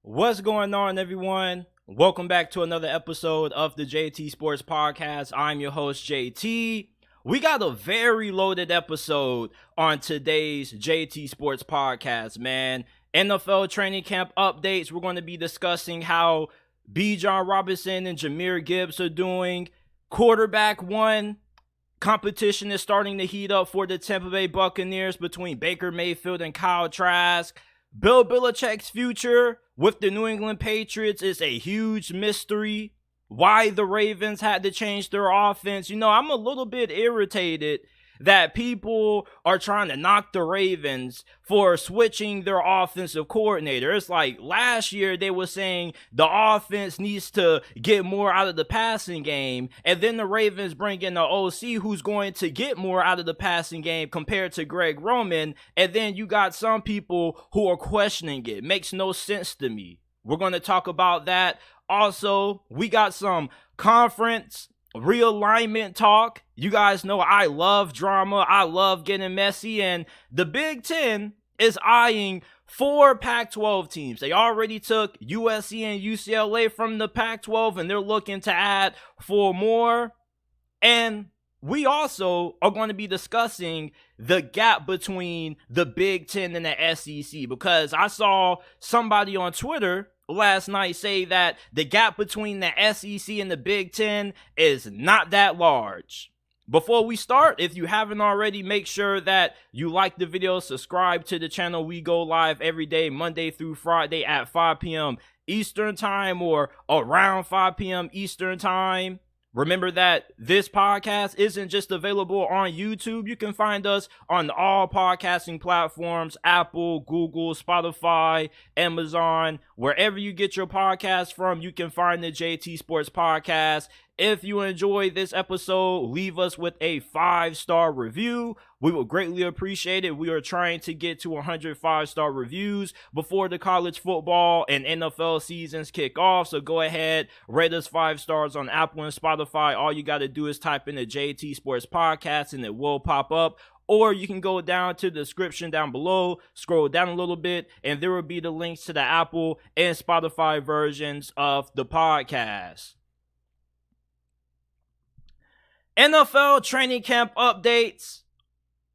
What's going on, everyone? Welcome back to another episode of the JT Sports Podcast. I'm your host, JT. We got a very loaded episode on today's JT Sports Podcast, man. NFL training camp updates. We're going to be discussing how Bijan Robinson and Jahmyr Gibbs are doing. Quarterback one competition is starting to heat up for the Tampa Bay Buccaneers between Baker Mayfield and Kyle Trask. Bill Belichick's future with the New England Patriots is a huge mystery. Why the Ravens had to change their offense. I'm a little bit irritated that people are trying to knock the Ravens for switching their offensive coordinator. It's like last year they were saying the offense needs to get more out of the passing game, and then the Ravens bring in the OC who's going to get more out of the passing game compared to Greg Roman, and then you got some people who are questioning it. Makes no sense to me. We're going to talk about that. Also, we got some conference realignment talk. You guys know I love drama. I love getting messy. And the Big Ten is eyeing 4 Pac-12 teams. They already took USC and UCLA from the Pac-12, and they're looking to add 4 more. And we also are going to be discussing the gap between the Big Ten and the SEC, because I saw somebody on Twitter last night say that the gap between the SEC and the Big Ten is not that large. Before we start, if you haven't already, make sure that you like the video, subscribe to the channel. We go live every day, Monday through Friday at 5 p.m. Eastern Time or around 5 p.m. Eastern Time. Remember that this podcast isn't just available on YouTube. You can find us on all podcasting platforms: Apple, Google, Spotify, Amazon. Wherever you get your podcast from, you can find the JT Sports Podcast. If you enjoyed this episode, leave us with a 5-star review. We would greatly appreciate it. We are trying to get to 100 5-star reviews before the college football and NFL seasons kick off. So go ahead, rate us 5 stars on Apple and Spotify. All you got to do is type in the JT Sports Podcast and it will pop up. Or you can go down to the description down below, scroll down a little bit, and there will be the links to the Apple and Spotify versions of the podcast. NFL training camp updates.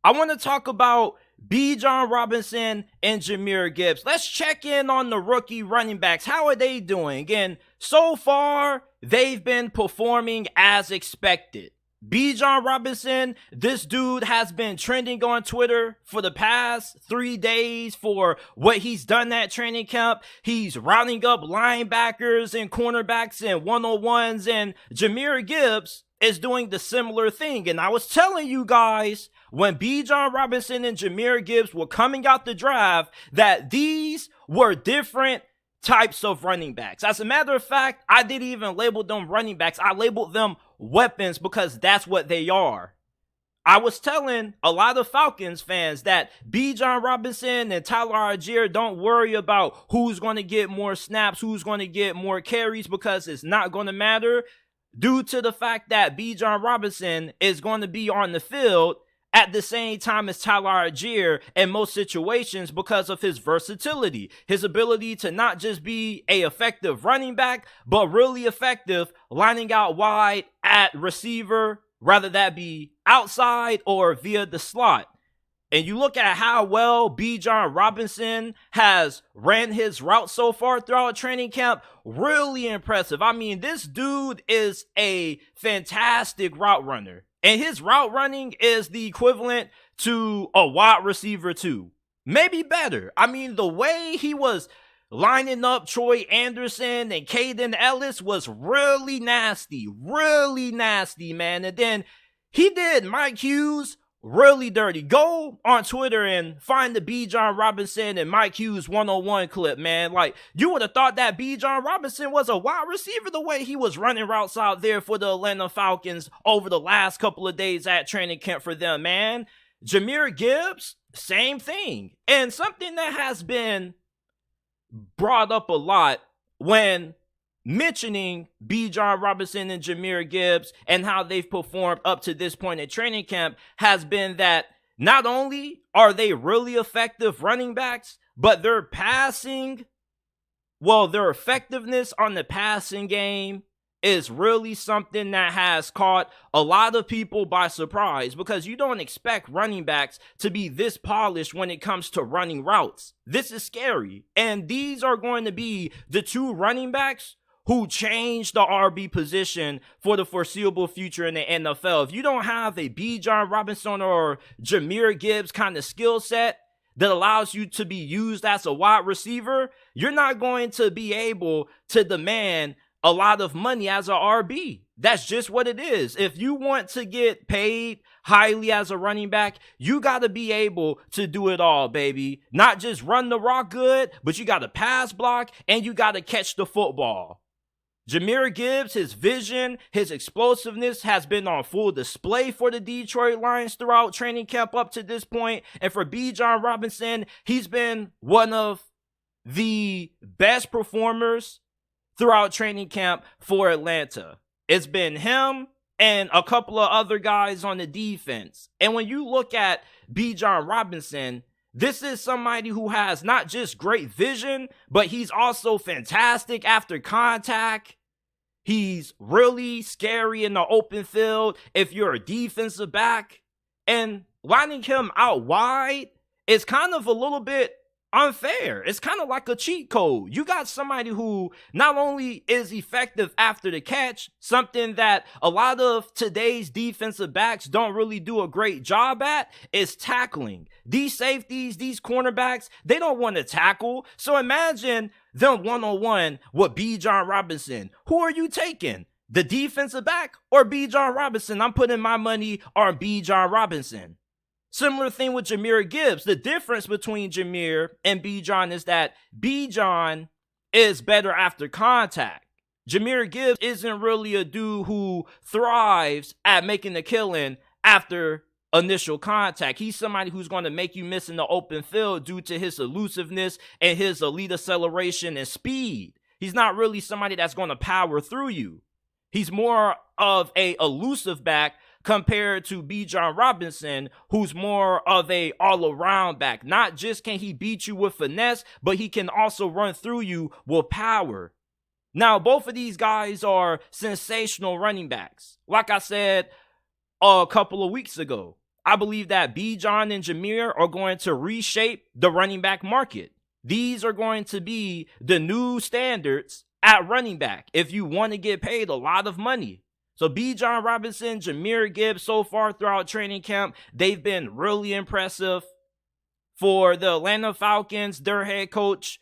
I want to talk about Bijan Robinson and Jahmyr Gibbs. Let's check in on the rookie running backs. How are they doing? And so far, they've been performing as expected. Bijan Robinson, this dude has been trending on Twitter for the past 3 days for what he's done at training camp. He's rounding up linebackers and cornerbacks and one-on-ones, and Jahmyr Gibbs is doing the similar thing. And I was telling you guys when Bijan Robinson and Jahmyr Gibbs were coming out the draft that these were different types of running backs. As a matter of fact, I didn't even label them running backs. I labeled them weapons because that's what they are. I was telling a lot of Falcons fans that Bijan Robinson and Tyler Algier, don't worry about who's going to get more snaps, who's going to get more carries, because it's not going to matter, due to the fact that Bijan Robinson is going to be on the field at the same time as Tyler Algier in most situations because of his versatility, his ability to not just be an effective running back, but really effective lining out wide at receiver, whether that be outside or via the slot. And you look at how well Bijan Robinson has ran his route so far throughout training camp, really impressive. I mean, this dude is a fantastic route runner. And his route running is the equivalent to a wide receiver too. Maybe better. I mean, the way he was lining up Troy Anderson and Caden Ellis was really nasty, man. And then he did Mike Hughes really dirty. Go on Twitter and find the Bijan Robinson and Mike Hughes one-on-one clip, man. Like, you would have thought that Bijan Robinson was a wide receiver the way he was running routes out there for the Atlanta Falcons over the last couple of days at training camp for them, man. Jahmyr Gibbs, same thing. And something that has been brought up a lot when mentioning Bijan Robinson and Jahmyr Gibbs and how they've performed up to this point at training camp has been that not only are they really effective running backs, but their passing well, their effectiveness on the passing game is really something that has caught a lot of people by surprise, because you don't expect running backs to be this polished when it comes to running routes. This is scary. And these are going to be the two running backs who change the RB position for the foreseeable future in the NFL. If you don't have a Bijan Robinson or Jahmyr Gibbs kind of skill set that allows you to be used as a wide receiver, you're not going to be able to demand a lot of money as a RB. That's just what it is. If you want to get paid highly as a running back, you got to be able to do it all, baby. Not just run the rock good, but you got to pass block and you got to catch the football. Jahmyr Gibbs, his vision, his explosiveness has been on full display for the Detroit Lions throughout training camp up to this point. And for Bijan Robinson, he's been one of the best performers throughout training camp for Atlanta. It's been him and a couple of other guys on the defense. And when you look at Bijan Robinson, this is somebody who has not just great vision, but he's also fantastic after contact. He's really scary in the open field if you're a defensive back. And lining him out wide is kind of a little bit unfair. It's kind of like a cheat code. You got somebody who not only is effective after the catch, something that a lot of today's defensive backs don't really do a great job at, is tackling. These safeties, these cornerbacks, they don't want to tackle. So imagine them one-on-one with Bijan Robinson. Who are you taking? The defensive back or Bijan Robinson? I'm putting my money on Bijan Robinson. Similar thing with Jahmyr Gibbs. The difference between Jahmyr and Bijan is that Bijan is better after contact. Jahmyr Gibbs isn't really a dude who thrives at making a killing after initial contact. He's somebody who's going to make you miss in the open field due to his elusiveness and his elite acceleration and speed. He's not really somebody that's going to power through you. He's more of a elusive back compared to Bijan Robinson, who's more of a all-around back. Not just can he beat you with finesse, but he can also run through you with power. Now, both of these guys are sensational running backs. Like I said a couple of weeks ago, I believe that Bijan and Jahmyr are going to reshape the running back market. These are going to be the new standards at running back if you want to get paid a lot of money. So Bijan Robinson, Jahmyr Gibbs, so far throughout training camp, they've been really impressive. For the Atlanta Falcons, their head coach,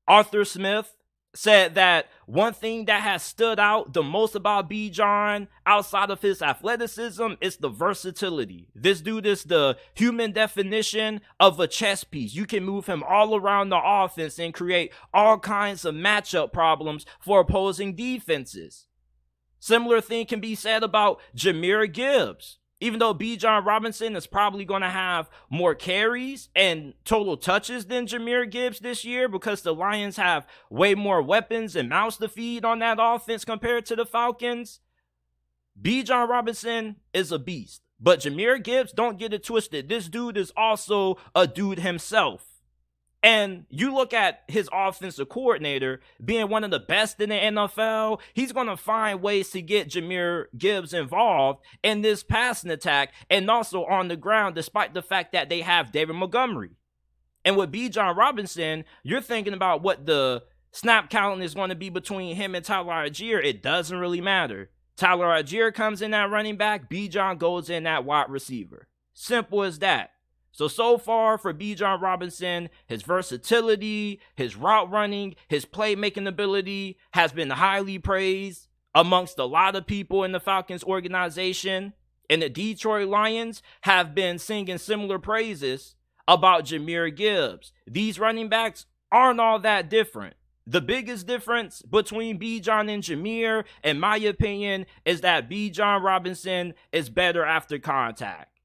Arthur Smith, said that one thing that has stood out the most about Bijan outside of his athleticism is the versatility. This dude is the human definition of a chess piece. You can move him all around the offense and create all kinds of matchup problems for opposing defenses. Similar thing can be said about Jahmyr Gibbs. Even though Bijan Robinson is probably going to have more carries and total touches than Jahmyr Gibbs this year because the Lions have way more weapons and mouths to feed on that offense compared to the Falcons, Bijan Robinson is a beast. But Jahmyr Gibbs, don't get it twisted. This dude is also a dude himself. And you look at his offensive coordinator being one of the best in the NFL, he's going to find ways to get Jahmyr Gibbs involved in this passing attack and also on the ground, despite the fact that they have David Montgomery. And with Bijan Robinson, you're thinking about what the snap count is going to be between him and Tyler Allgeier. It doesn't really matter. Tyler Allgeier comes in at running back, Bijan goes in at wide receiver. Simple as that. So far for Bijan Robinson, his versatility, his route running, his playmaking ability has been highly praised amongst a lot of people in the Falcons organization. And the Detroit Lions have been singing similar praises about Jahmyr Gibbs. These running backs aren't all that different. The biggest difference between Bijan and Jahmyr, in my opinion, is that Bijan Robinson is better after contact.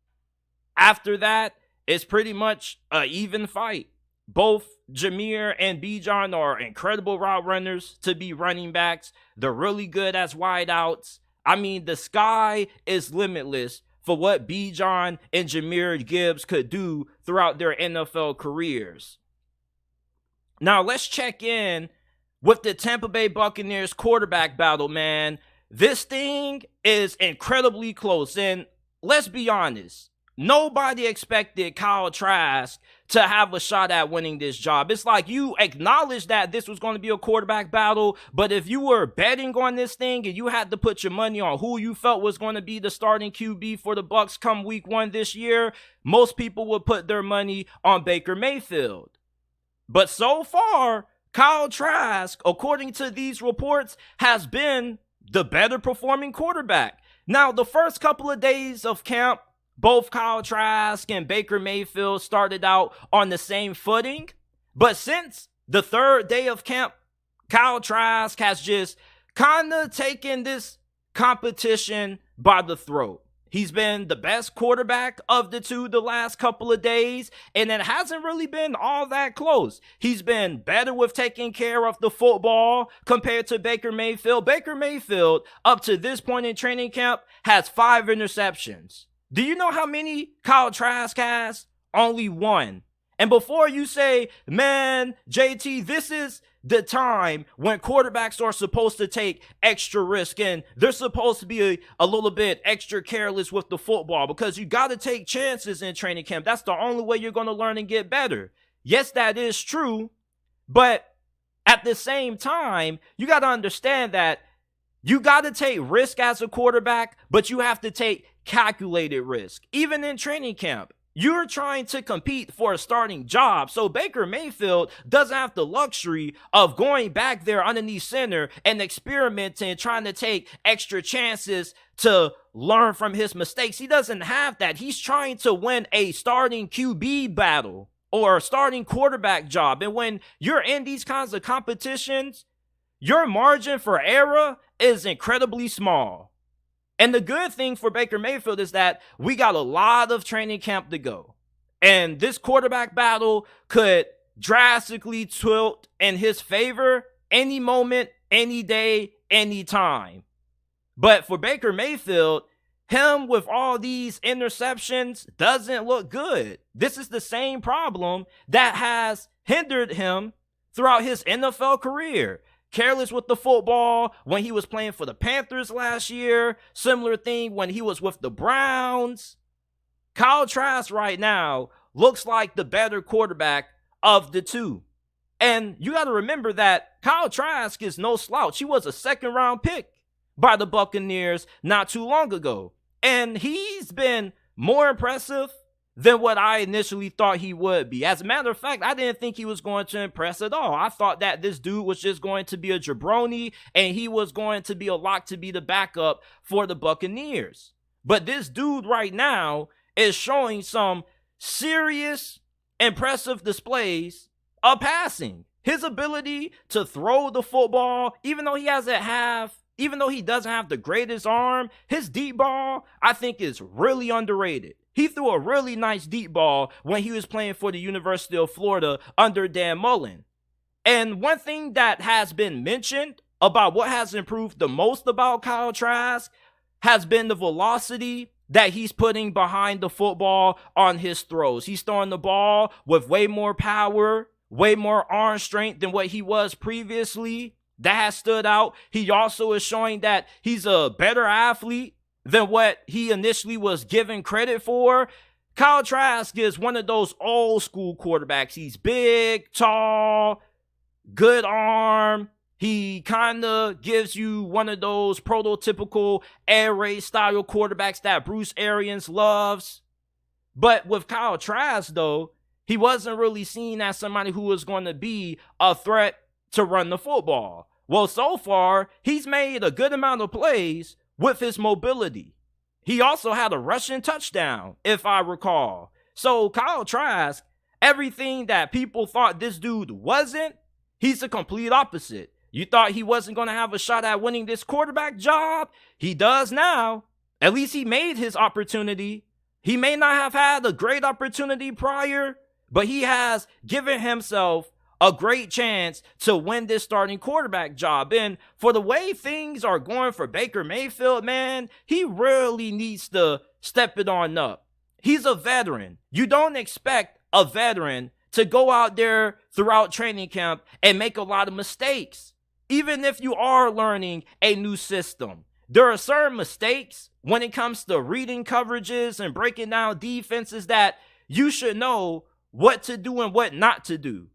After that, it's pretty much an even fight. Both Jahmyr and Bijan are incredible route runners to be running backs. They're really good as wideouts. I mean, the sky is limitless for what Bijan and Jahmyr Gibbs could do throughout their NFL careers. Now, let's check in with the Tampa Bay Buccaneers quarterback battle, man. This thing is incredibly close. And let's be honest, nobody expected Kyle Trask to have a shot at winning this job. It's like you acknowledged that this was going to be a quarterback battle, but if you were betting on this thing and you had to put your money on who you felt was going to be the starting QB for the Bucs come week 1 this year, most people would put their money on Baker Mayfield. But so far, Kyle Trask, according to these reports, has been the better performing quarterback. Now, the first couple of days of camp, both Kyle Trask and Baker Mayfield started out on the same footing. But since the third day of camp, Kyle Trask has just kind of taken this competition by the throat. He's been the best quarterback of the two the last couple of days, and it hasn't really been all that close. He's been better with taking care of the football compared to Baker Mayfield. Baker Mayfield, up to this point in training camp, has 5 interceptions. Do you know how many Kyle Trask has? Only 1. And before you say, man, JT, this is the time when quarterbacks are supposed to take extra risk and they're supposed to be a little bit extra careless with the football because you got to take chances in training camp. That's the only way you're going to learn and get better. Yes, that is true. But at the same time, you got to understand that you got to take risk as a quarterback, but you have to take calculated risk. Even in training camp, you're trying to compete for a starting job. So Baker Mayfield doesn't have the luxury of going back there underneath center and experimenting, trying to take extra chances to learn from his mistakes. He doesn't have that. He's trying to win a starting QB battle or a starting quarterback job. And when you're in these kinds of competitions, your margin for error is incredibly small. And the good thing for Baker Mayfield is that we got a lot of training camp to go. And this quarterback battle could drastically tilt in his favor any moment, any day, any time. But for Baker Mayfield, him with all these interceptions doesn't look good. This is the same problem that has hindered him throughout his NFL career. Careless with the football when he was playing for the Panthers last year. Similar thing when he was with the Browns. Kyle Trask right now looks like the better quarterback of the two. And you got to remember that Kyle Trask is no slouch. He was a 2nd-round pick by the Buccaneers not too long ago. And he's been more impressive than what I initially thought he would be. As a matter of fact, I didn't think he was going to impress at all. I thought that this dude was just going to be a jabroni and he was going to be a lock to be the backup for the Buccaneers. But this dude right now is showing some serious, impressive displays of passing. His ability to throw the football, even though he doesn't have the greatest arm, his deep ball, I think, is really underrated. He threw a really nice deep ball when he was playing for the University of Florida under Dan Mullen. And one thing that has been mentioned about what has improved the most about Kyle Trask has been the velocity that he's putting behind the football on his throws. He's throwing the ball with way more power, way more arm strength than what he was previously. That has stood out. He also is showing that he's a better athlete than what he initially was given credit for. Kyle Trask is one of those old school quarterbacks. He's big, tall, good arm. He kind of gives you one of those prototypical air raid style quarterbacks that Bruce Arians loves. But with Kyle Trask, though, he wasn't really seen as somebody who was going to be a threat to run the football. Well, so far, he's made a good amount of plays with his mobility. He also had a rushing touchdown, if I recall. So Kyle Trask, everything that people thought this dude wasn't, he's the complete opposite. You thought he wasn't going to have a shot at winning this quarterback job? He does now. At least he made his opportunity. He may not have had a great opportunity prior, but he has given himself a great chance to win this starting quarterback job. And for the way things are going for Baker Mayfield, man, he really needs to step it on up. He's a veteran. You don't expect a veteran to go out there throughout training camp and make a lot of mistakes. Even if you are learning a new system, there are certain mistakes when it comes to reading coverages and breaking down defenses that you should know what to do and what not to do.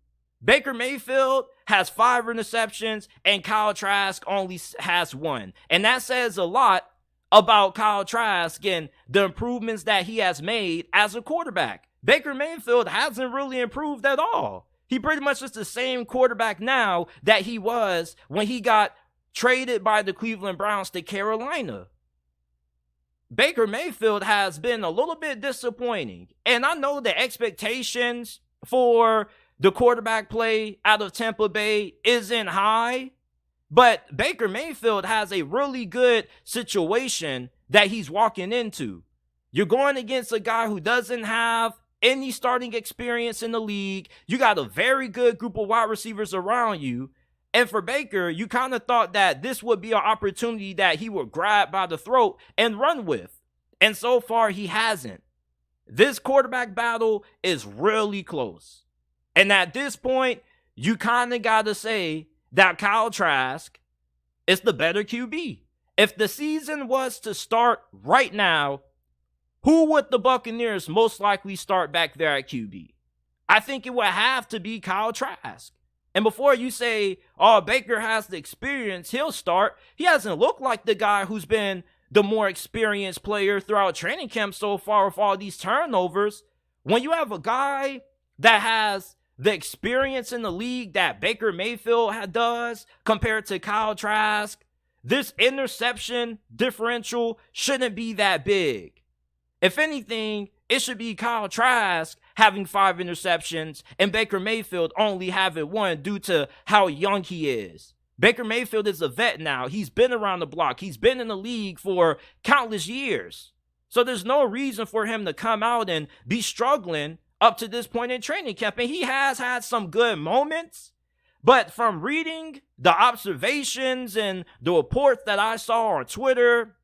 Baker Mayfield has 5 interceptions and Kyle Trask only has 1. And that says a lot about Kyle Trask and the improvements that he has made as a quarterback. Baker Mayfield hasn't really improved at all. He pretty much is the same quarterback now that he was when he got traded by the Cleveland Browns to Carolina. Baker Mayfield has been a little bit disappointing. And I know the expectations for the quarterback play out of Tampa Bay isn't high, but Baker Mayfield has a really good situation that he's walking into. You're going against a guy who doesn't have any starting experience in the league. You got a very good group of wide receivers around you. And for Baker, you kind of thought that this would be an opportunity that he would grab by the throat and run with. And so far, he hasn't. This quarterback battle is really close. And at this point, you kind of got to say that Kyle Trask is the better QB. If the season was to start right now, who would the Buccaneers most likely start back there at QB? I think it would have to be Kyle Trask. And before you say, oh, Baker has the experience, he'll start. He hasn't looked like the guy who's been the more experienced player throughout training camp so far with all these turnovers. When you have a guy that has the experience in the league that Baker Mayfield does compared to Kyle Trask, this interception differential shouldn't be that big. If anything, it should be Kyle Trask having 5 interceptions and Baker Mayfield only having 1 due to how young he is. Baker Mayfield is a vet now. He's been around the block. He's been in the league for countless years. So there's no reason for him to come out and be struggling up to this point in training camp. And he has had some good moments. But from reading the observations and the reports that I saw on Twitter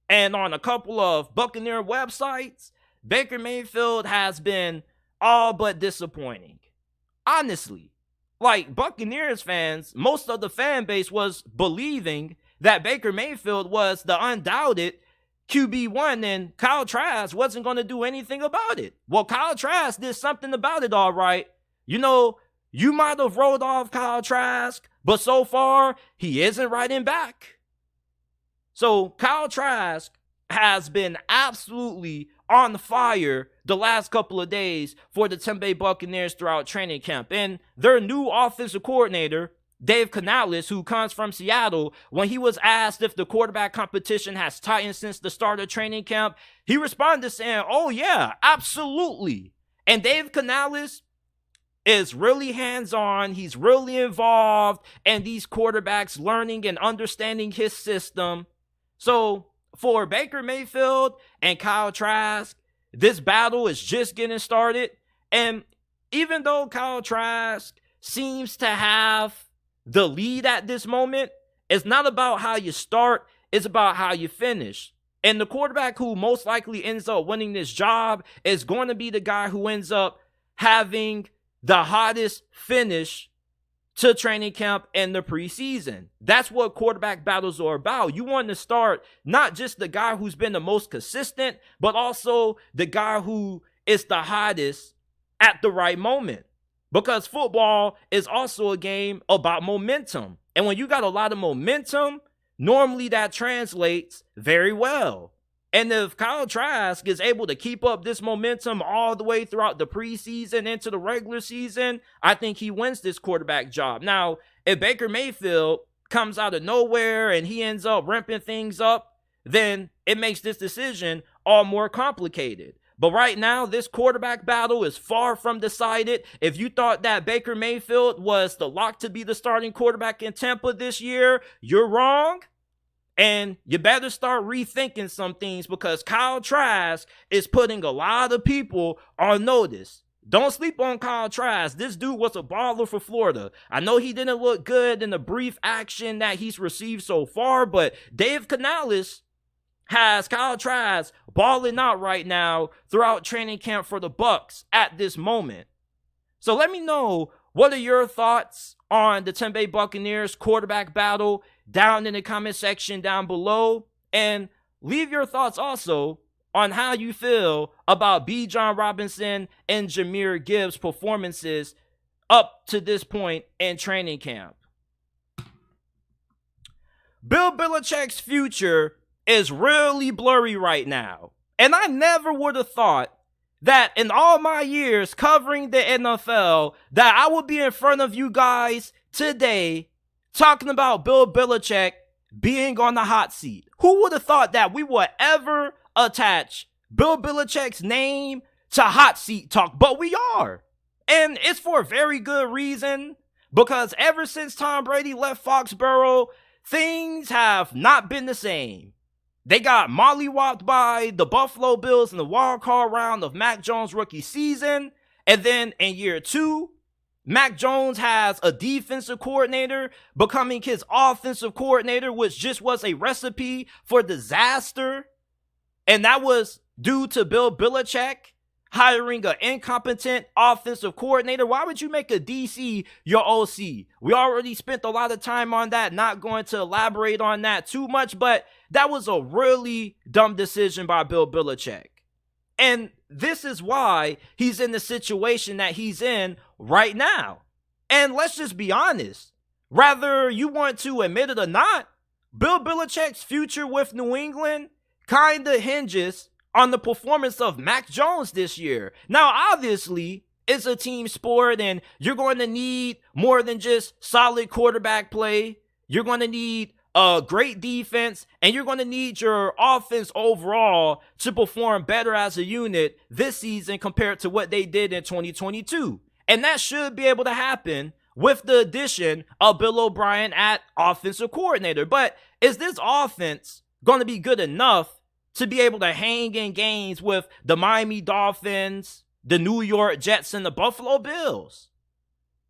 and on a couple of Buccaneer websites, Baker Mayfield has been all but disappointing. Honestly, like Buccaneers fans, most of the fan base was believing that Baker Mayfield was the undoubted QB1 and Kyle Trask wasn't going to do anything about it. Well, Kyle Trask did something about it, all right. You know, you might have rolled off Kyle Trask, but so far, he isn't riding back. So Kyle Trask has been absolutely on fire the last couple of days for the Tampa Bay Buccaneers throughout training camp. And their new offensive coordinator, Dave Canales, who comes from Seattle, when he was asked if the quarterback competition has tightened since the start of training camp, he responded saying, oh yeah, absolutely. And Dave Canales is really hands-on. He's really involved in these quarterbacks learning and understanding his system. So for Baker Mayfield and Kyle Trask, this battle is just getting started. And even though Kyle Trask seems to have the lead at this moment, it's not about how you start, it's about how you finish. And the quarterback who most likely ends up winning this job is going to be the guy who ends up having the hottest finish to training camp and the preseason. That's what quarterback battles are about. You want to start not just the guy who's been the most consistent, but also the guy who is the hottest at the right moment. Because football is also a game about momentum. And when you got a lot of momentum, normally that translates very well. And if Kyle Trask is able to keep up this momentum all the way throughout the preseason into the regular season, I think he wins this quarterback job. Now, if Baker Mayfield comes out of nowhere and he ends up ramping things up, then it makes this decision all more complicated. But right now, this quarterback battle is far from decided. If you thought that Baker Mayfield was the lock to be the starting quarterback in Tampa this year, you're wrong. And you better start rethinking some things because Kyle Trask is putting a lot of people on notice. Don't sleep on Kyle Trask. This dude was a baller for Florida. I know he didn't look good in the brief action that he's received so far, but Dave Canales has Kyle Trask balling out right now throughout training camp for the Bucs at this moment. So let me know, what are your thoughts on the Tampa Bay Buccaneers quarterback battle down in the comment section down below. And leave your thoughts also on how you feel about Bijan Robinson and Jahmyr Gibbs' performances up to this point in training camp. Bill Belichick's future is really blurry right now. And I never would have thought that in all my years covering the NFL that I would be in front of you guys today talking about Bill Belichick being on the hot seat. Who would have thought that we would ever attach Bill Belichick's name to hot seat talk? But we are. And it's for a very good reason, because ever since Tom Brady left Foxborough, things have not been the same. They got mollywopped by the Buffalo Bills in the wild card round of Mac Jones' rookie season. And then in year 2, Mac Jones has a defensive coordinator becoming his offensive coordinator, which just was a recipe for disaster. And that was due to Bill Belichick hiring an incompetent offensive coordinator. Why would you make a DC your OC? We already spent a lot of time on that, not going to elaborate on that too much, but that was a really dumb decision by Bill Belichick. And this is why he's in the situation that he's in right now. And let's just be honest, whether you want to admit it or not, Bill Belichick's future with New England kind of hinges on the performance of Mac Jones this year. Now, obviously, it's a team sport, and you're going to need more than just solid quarterback play. You're going to need a great defense, and you're going to need your offense overall to perform better as a unit this season compared to what they did in 2022. And that should be able to happen with the addition of Bill O'Brien at offensive coordinator. But is this offense going to be good enough to be able to hang in games with the Miami Dolphins, the New York Jets, and the Buffalo Bills?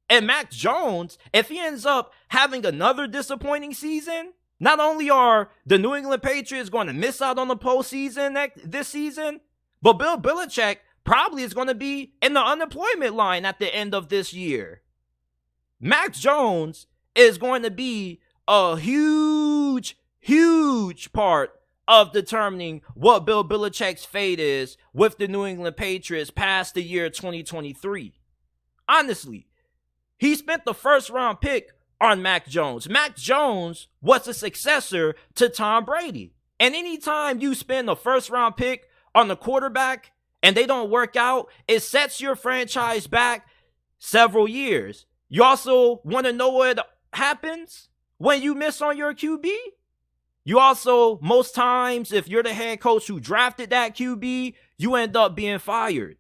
And Mac Jones, if he ends up having another disappointing season, not only are the New England Patriots going to miss out on the postseason this season, but Bill Belichick probably is going to be in the unemployment line at the end of this year. Mac Jones is going to be a huge, huge part of determining what Bill Belichick's fate is with the New England Patriots past the year 2023. Honestly, he spent the first round pick on Mac Jones. Mac Jones was a successor to Tom Brady. And anytime you spend the first round pick on the quarterback and they don't work out, it sets your franchise back several years. You also want to know what happens when you miss on your QB? You also, most times, if you're the head coach who drafted that QB, you end up being fired.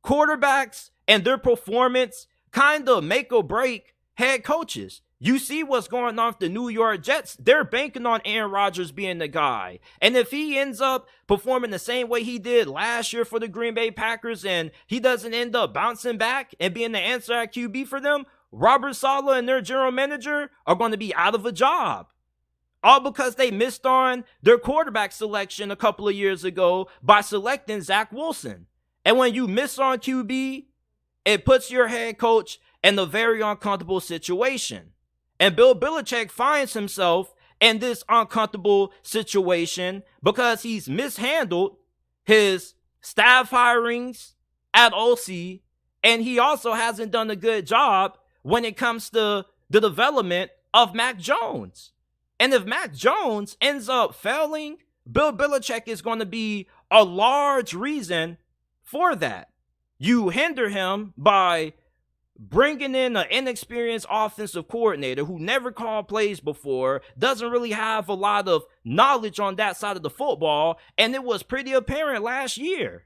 Quarterbacks and their performance kind of make or break head coaches. You see what's going on with the New York Jets. They're banking on Aaron Rodgers being the guy. And if he ends up performing the same way he did last year for the Green Bay Packers and he doesn't end up bouncing back and being the answer at QB for them, Robert Saleh and their general manager are going to be out of a job. All because they missed on their quarterback selection a couple of years ago by selecting Zach Wilson. And when you miss on QB, it puts your head coach in a very uncomfortable situation. And Bill Belichick finds himself in this uncomfortable situation because he's mishandled his staff hirings at OC, and he also hasn't done a good job when it comes to the development of Mac Jones. And if Mac Jones ends up failing, Bill Belichick is going to be a large reason for that. You hinder him by bringing in an inexperienced offensive coordinator who never called plays before, doesn't really have a lot of knowledge on that side of the football, and it was pretty apparent last year.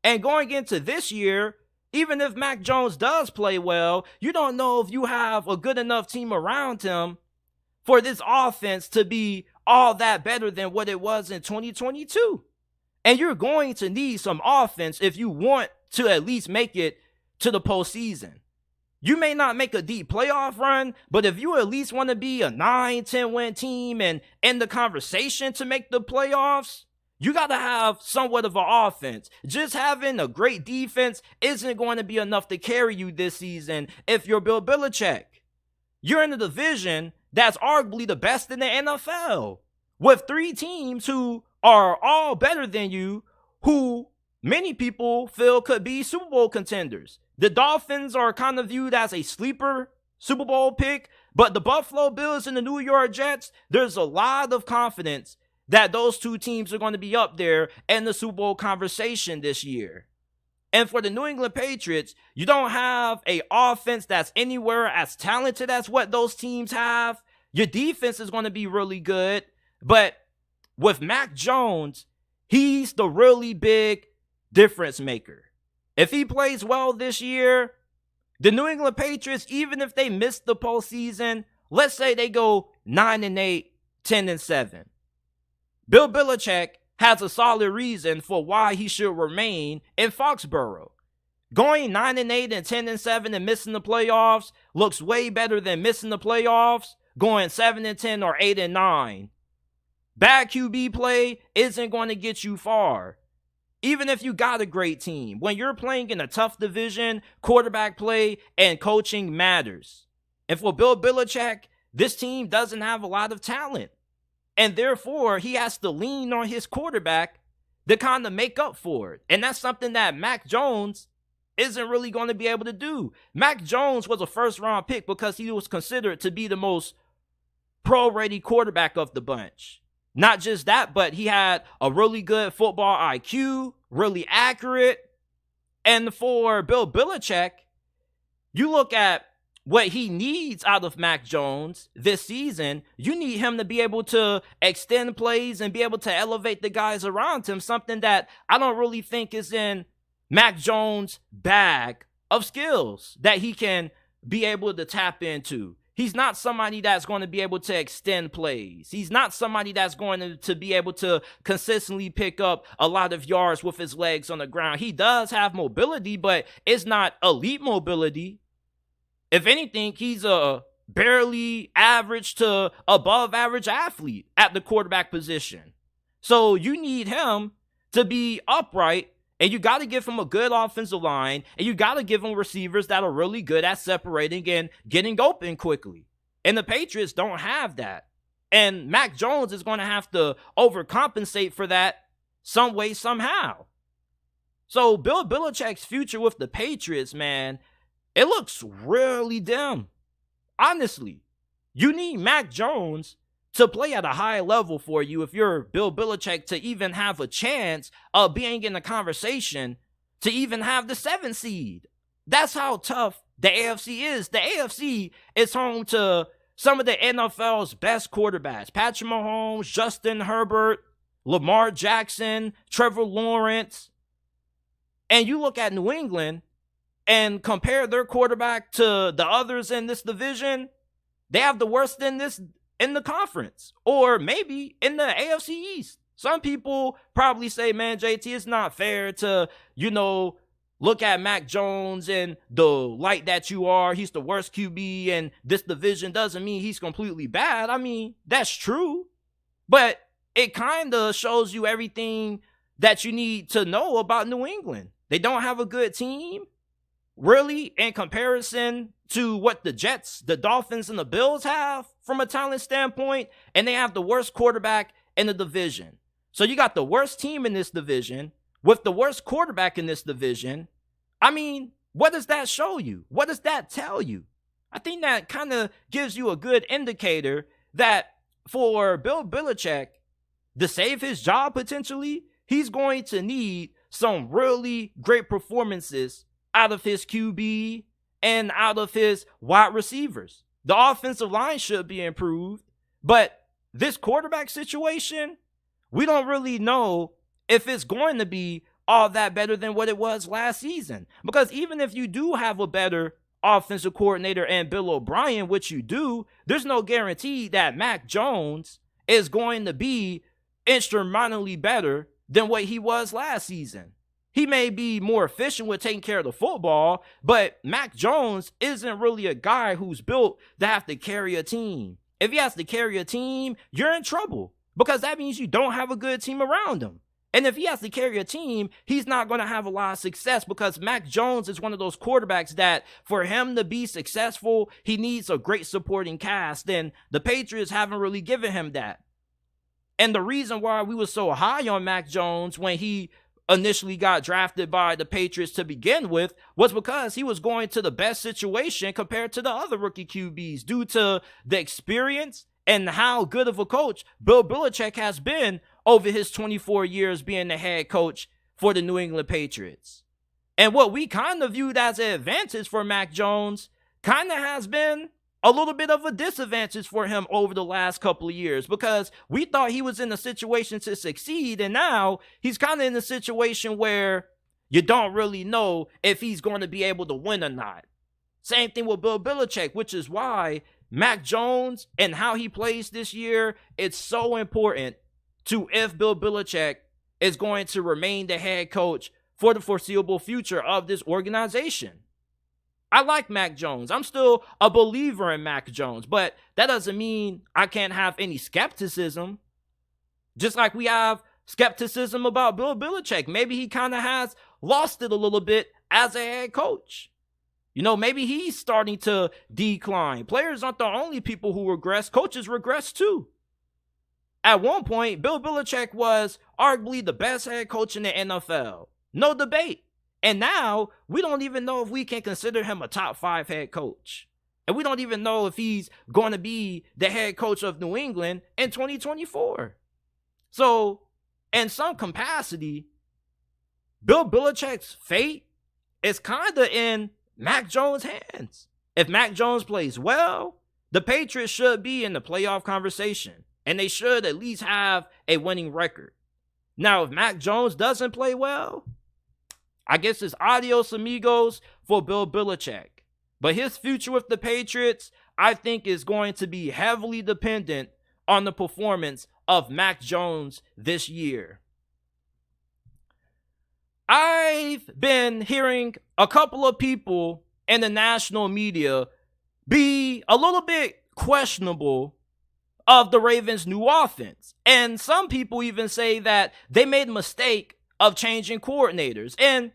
And going into this year, even if Mac Jones does play well, you don't know if you have a good enough team around him for this offense to be all that better than what it was in 2022. And you're going to need some offense if you want to at least make it to the postseason. You may not make a deep playoff run, but if you at least want to be a 9-10 win team and end the conversation to make the playoffs, you got to have somewhat of an offense. Just having a great defense isn't going to be enough to carry you this season if you're Bill Belichick. you're in a division that's arguably the best in the NFL with 3 teams who are all better than you, who many people feel could be Super Bowl contenders. The Dolphins are kind of viewed as a sleeper Super Bowl pick, but the Buffalo Bills and the New York Jets, there's a lot of confidence that those 2 teams are going to be up there in the Super Bowl conversation this year. And for the New England Patriots, you don't have an offense that's anywhere as talented as what those teams have. Your defense is going to be really good, but with Mac Jones, he's the really big difference maker. If he plays well this year, the New England Patriots, even if they miss the postseason, let's say they go 9-8, 10-7. Bill Belichick has a solid reason for why he should remain in Foxborough. Going 9-8 and 10-7 and missing the playoffs looks way better than missing the playoffs, going 7-10 or 8-9. Bad QB play isn't going to get you far. Even if you got a great team, when you're playing in a tough division, quarterback play and coaching matters. And for Bill Belichick, this team doesn't have a lot of talent. And therefore, he has to lean on his quarterback to kind of make up for it. And that's something that Mac Jones isn't really going to be able to do. Mac Jones was a first-round pick because he was considered to be the most pro-ready quarterback of the bunch. Not just that, but he had a really good football IQ, really accurate. And for Bill Belichick, you look at what he needs out of Mac Jones this season, you need him to be able to extend plays and be able to elevate the guys around him, something that I don't really think is in Mac Jones' bag of skills that he can be able to tap into. He's not somebody that's going to be able to extend plays. He's not somebody that's going to be able to consistently pick up a lot of yards with his legs on the ground. He does have mobility, but it's not elite mobility. If anything, he's a barely average to above average athlete at the quarterback position. So you need him to be upright, and you got to give him a good offensive line, and you got to give him receivers that are really good at separating and getting open quickly. And the Patriots don't have that. And Mac Jones is going to have to overcompensate for that some way, somehow. So Bill Belichick's future with the Patriots, man, it looks really dim. Honestly, you need Mac Jones to play at a high level for you if you're Bill Belichick to even have a chance of being in the conversation to even have the 7th seed. That's how tough the AFC is. The AFC is home to some of the NFL's best quarterbacks. Patrick Mahomes, Justin Herbert, Lamar Jackson, Trevor Lawrence. And you look at New England and compare their quarterback to the others in this division, they have the worst in the conference, or maybe in the AFC East. Some people probably say, man, JT, it's not fair to, look at Mac Jones in the light that you are. He's the worst QB in this division. Doesn't mean he's completely bad. I mean, that's true, but it kind of shows you everything that you need to know about New England. They don't have a good team, really, in comparison to what the Jets, the Dolphins, and the Bills have from a talent standpoint, and they have the worst quarterback in the division. So you got the worst team in this division with the worst quarterback in this division. I mean, what does that show you? What does that tell you? I think that kind of gives you a good indicator that for Bill Belichick to save his job potentially, he's going to need some really great performances out of his QB and out of his wide receivers. The offensive line should be improved, but this quarterback situation, we don't really know if it's going to be all that better than what it was last season. Because even if you do have a better offensive coordinator and Bill O'Brien, which you do, there's no guarantee that Mac Jones is going to be instrumentally better than what he was last season. He may be more efficient with taking care of the football, but Mac Jones isn't really a guy who's built to have to carry a team. If he has to carry a team, you're in trouble because that means you don't have a good team around him. And if he has to carry a team, he's not going to have a lot of success because Mac Jones is one of those quarterbacks that for him to be successful, he needs a great supporting cast. And the Patriots haven't really given him that. And the reason why we were so high on Mac Jones when he initially got drafted by the Patriots to begin with was because he was going to the best situation compared to the other rookie QBs due to the experience and how good of a coach Bill Belichick has been over his 24 years being the head coach for the New England Patriots. And what we kind of viewed as an advantage for Mac Jones kind of has been a little bit of a disadvantage for him over the last couple of years because we thought he was in a situation to succeed, and now he's kind of in a situation where you don't really know if he's going to be able to win or not. Same thing with Bill Belichick, which is why Mac Jones and how he plays this year, it's so important to if Bill Belichick is going to remain the head coach for the foreseeable future of this organization. I like Mac Jones. I'm still a believer in Mac Jones, but that doesn't mean I can't have any skepticism. Just like we have skepticism about Bill Belichick. Maybe he kind of has lost it a little bit as a head coach. You know, maybe he's starting to decline. Players aren't the only people who regress. Coaches regress too. At one point, Bill Belichick was arguably the best head coach in the NFL. No debate. And now, we don't even know if we can consider him a top 5 head coach. And we don't even know if he's going to be the head coach of New England in 2024. So, in some capacity, Bill Belichick's fate is kind of in Mac Jones' hands. If Mac Jones plays well, the Patriots should be in the playoff conversation. And they should at least have a winning record. Now, if Mac Jones doesn't play well, I guess it's adios amigos for Bill Belichick. But his future with the Patriots, I think, is going to be heavily dependent on the performance of Mac Jones this year. I've been hearing a couple of people in the national media be a little bit questionable of the Ravens' new offense. And some people even say that they made a mistake of changing coordinators. And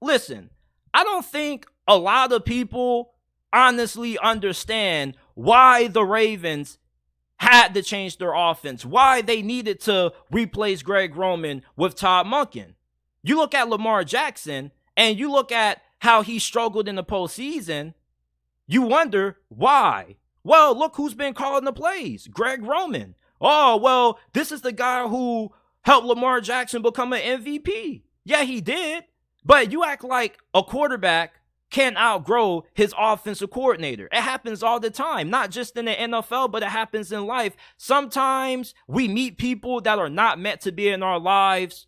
listen, I don't think a lot of people honestly understand why the Ravens had to change their offense, why they needed to replace Greg Roman with Todd Monken. You look at Lamar Jackson and you look at how he struggled in the postseason, you wonder why. Well, look who's been calling the plays. Greg Roman. Oh, well, this is the guy who helped Lamar Jackson become an MVP. Yeah, he did. But you act like a quarterback can't outgrow his offensive coordinator. It happens all the time, not just in the NFL, but it happens in life. Sometimes we meet people that are not meant to be in our lives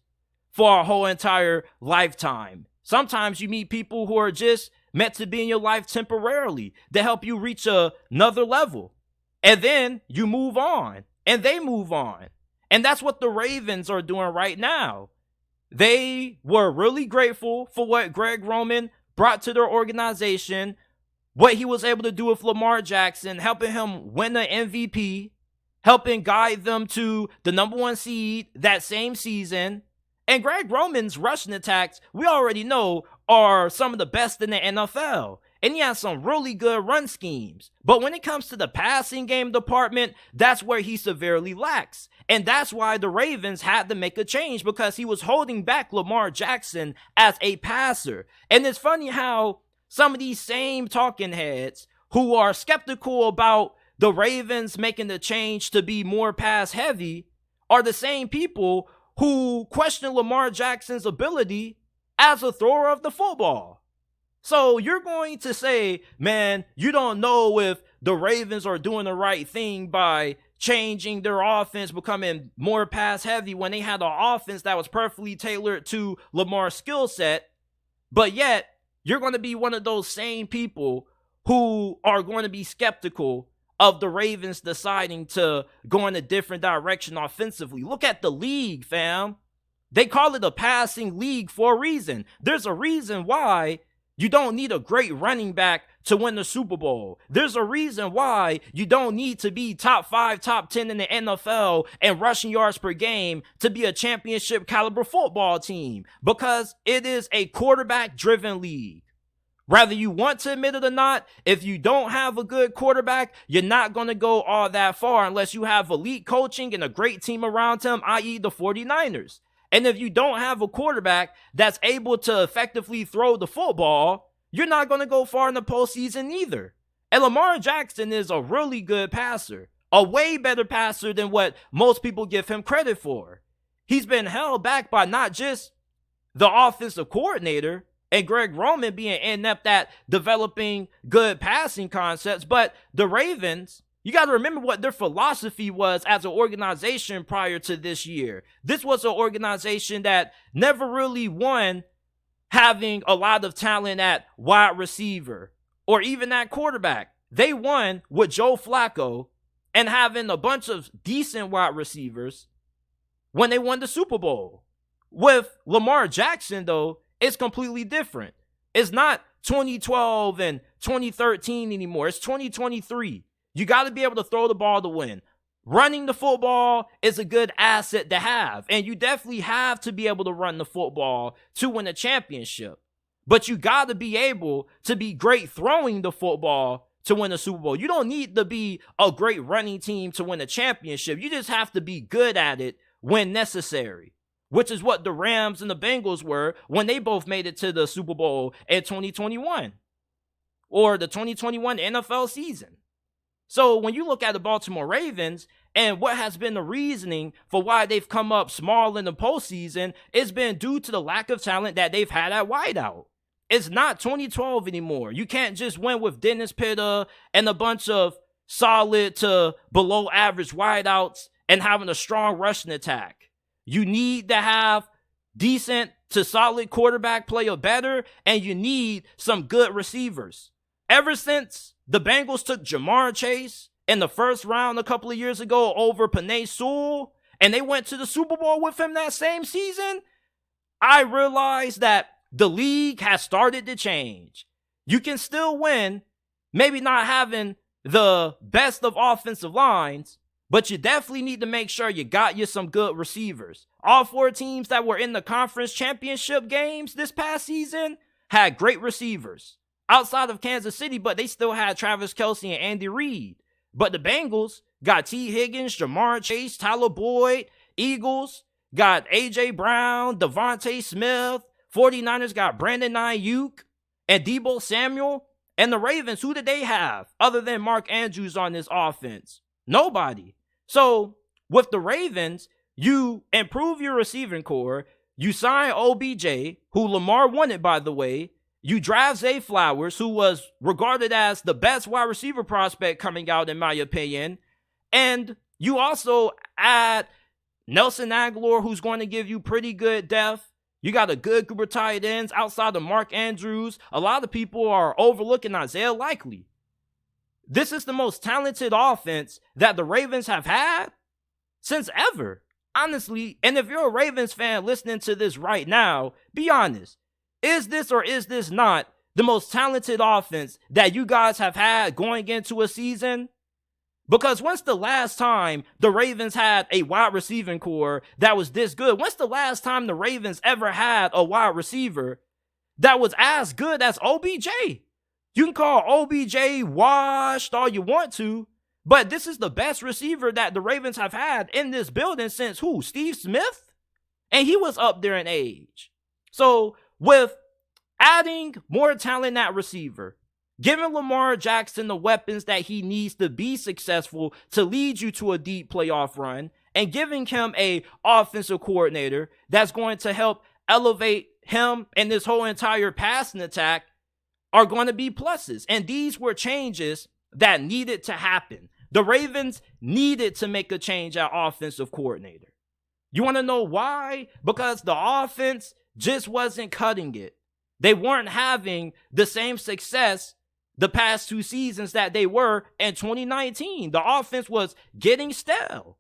for our whole entire lifetime. Sometimes you meet people who are just meant to be in your life temporarily to help you reach another level. And then you move on, and they move on. And that's what the Ravens are doing right now. They were really grateful for what Greg Roman brought to their organization, what he was able to do with Lamar Jackson, helping him win the MVP, helping guide them to the number 1 seed that same season. And Greg Roman's rushing attacks, we already know, are some of the best in the NFL. And he has some really good run schemes. But when it comes to the passing game department, that's where he severely lacks. And that's why the Ravens had to make a change, because he was holding back Lamar Jackson as a passer. And it's funny how some of these same talking heads who are skeptical about the Ravens making the change to be more pass heavy are the same people who question Lamar Jackson's ability as a thrower of the football. So you're going to say, man, you don't know if the Ravens are doing the right thing by changing their offense, becoming more pass heavy when they had an offense that was perfectly tailored to Lamar's skill set. But yet, you're going to be one of those same people who are going to be skeptical of the Ravens deciding to go in a different direction offensively. Look at the league, fam. They call it a passing league for a reason. There's a reason why you don't need a great running back to win the Super Bowl. There's a reason why you don't need to be top 5, top 10 in the NFL and rushing yards per game to be a championship caliber football team, because it is a quarterback driven league. Whether you want to admit it or not, if you don't have a good quarterback, you're not going to go all that far unless you have elite coaching and a great team around him, i.e. the 49ers. And if you don't have a quarterback that's able to effectively throw the football, you're not going to go far in the postseason either. And Lamar Jackson is a really good passer, a way better passer than what most people give him credit for. He's been held back by not just the offensive coordinator and Greg Roman being inept at developing good passing concepts, but the Ravens, you got to remember what their philosophy was as an organization prior to this year. This was an organization that never really won having a lot of talent at wide receiver or even at quarterback. They won with Joe Flacco and having a bunch of decent wide receivers when they won the Super Bowl. With Lamar Jackson, though, it's completely different. It's not 2012 and 2013 anymore. It's 2023. You got to be able to throw the ball to win. Running the football is a good asset to have, and you definitely have to be able to run the football to win a championship. But you got to be able to be great throwing the football to win a Super Bowl. You don't need to be a great running team to win a championship. You just have to be good at it when necessary, which is what the Rams and the Bengals were when they both made it to the Super Bowl in 2021 or the 2021 NFL season. So when you look at the Baltimore Ravens and what has been the reasoning for why they've come up small in the postseason, it's been due to the lack of talent that they've had at wideout. It's not 2012 anymore. You can't just win with Dennis Pitta and a bunch of solid to below average wideouts and having a strong rushing attack. You need to have decent to solid quarterback play or better, and you need some good receivers. Ever since the Bengals took Jahmyr Chase in the first round a couple of years ago over Penei Sewell, and they went to the Super Bowl with him that same season, I realized that the league has started to change. You can still win, maybe not having the best of offensive lines, but you definitely need to make sure you got you some good receivers. All 4 teams that were in the conference championship games this past season had great receivers outside of Kansas City, but they still had Travis Kelce and Andy Reid. But the Bengals got T. Higgins, Jahmyr Chase, Tyler Boyd. Eagles got A.J. Brown, Devontae Smith. 49ers got Brandon Ayuk and Deebo Samuel. And the Ravens, who did they have other than Mark Andrews on this offense? Nobody. So with the Ravens, you improve your receiving core. You sign OBJ, who Lamar wanted, by the way. You draft Zay Flowers, who was regarded as the best wide receiver prospect coming out, in my opinion. And you also add Nelson Aguilar, who's going to give you pretty good depth. You got a good group of tight ends outside of Mark Andrews. A lot of people are overlooking Isaiah Likely. This is the most talented offense that the Ravens have had since ever, honestly. And if you're a Ravens fan listening to this right now, be honest. Is this or is this not the most talented offense that you guys have had going into a season? Because when's the last time the Ravens had a wide receiving core that was this good? When's the last time the Ravens ever had a wide receiver that was as good as OBJ? You can call OBJ washed all you want to, but this is the best receiver that the Ravens have had in this building since who? Steve Smith? And he was up there in age. So with adding more talent at receiver, giving Lamar Jackson the weapons that he needs to be successful to lead you to a deep playoff run, and giving him a offensive coordinator that's going to help elevate him and this whole entire passing attack, are going to be pluses. And these were changes that needed to happen. The Ravens needed to make a change at offensive coordinator. You want to know why? Because the offense just wasn't cutting it. They weren't having the same success the past 2 seasons that they were in 2019. The offense was getting stale.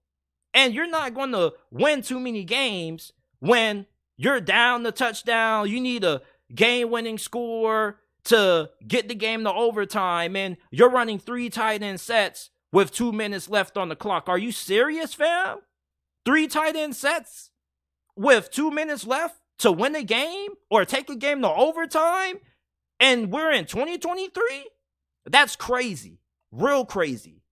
And you're not going to win too many games when you're down the touchdown. You need a game-winning score to get the game to overtime, and you're running 3 tight end sets with 2 minutes left on the clock. Are you serious, fam? 3 tight end sets with 2 minutes left to win a game or take a game to overtime, and we're in 2023? That's crazy. Real crazy.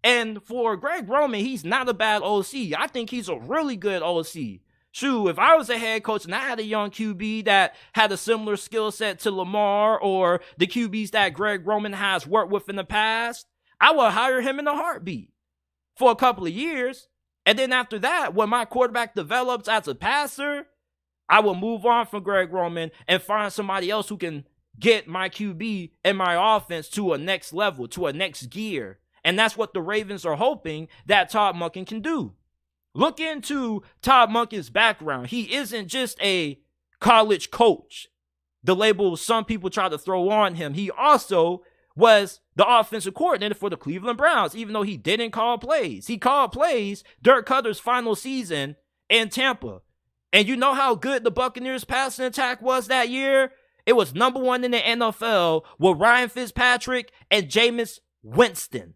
And for Greg Roman, he's not a bad OC. I think he's a really good OC. Shoot, if I was a head coach and I had a young QB that had a similar skill set to Lamar or the QBs that Greg Roman has worked with in the past, I would hire him in a heartbeat for a couple of years. And then after that, when my quarterback develops as a passer, I will move on from Greg Roman and find somebody else who can get my QB and my offense to a next level, to a next gear. And that's what the Ravens are hoping that Todd Monken can do. Look into Todd Monken's background. He isn't just a college coach, the label some people try to throw on him. He also was the offensive coordinator for the Cleveland Browns, even though he didn't call plays. He called plays Dirk Cutter's final season in Tampa. And you know how good the Buccaneers passing attack was that year? It was number 1 in the NFL with Ryan Fitzpatrick and Jameis Winston.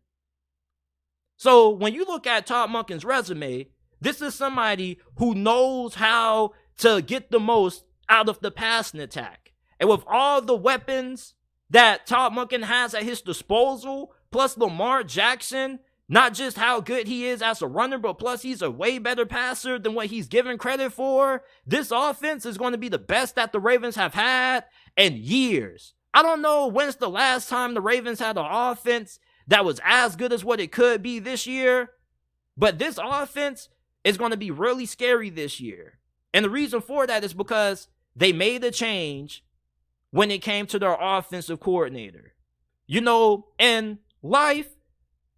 So when you look at Todd Monken's resume, this is somebody who knows how to get the most out of the passing attack. And with all the weapons that Todd Monken has at his disposal, plus Lamar Jackson, not just how good he is as a runner, but plus he's a way better passer than what he's given credit for, this offense is going to be the best that the Ravens have had in years. I don't know when's the last time the Ravens had an offense that was as good as what it could be this year, but this offense is going to be really scary this year. And the reason for that is because they made a change when it came to their offensive coordinator. You know, in life,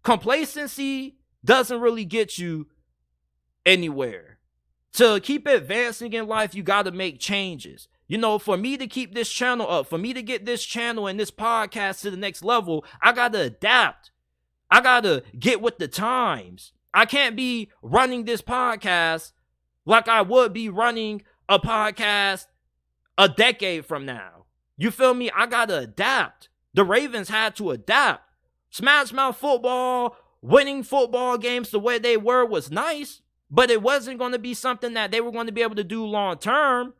complacency doesn't really get you anywhere. To keep advancing in life, you got to make changes. You know, for me to keep this channel up, for me to get this channel and this podcast to the next level, I got to adapt. I got to get with the times. I can't be running this podcast like I would be running a podcast a decade from now. You feel me? I got to adapt. The Ravens had to adapt. Smash Mouth football, winning football games the way they were was nice, but it wasn't going to be something that they were going to be able to do long term.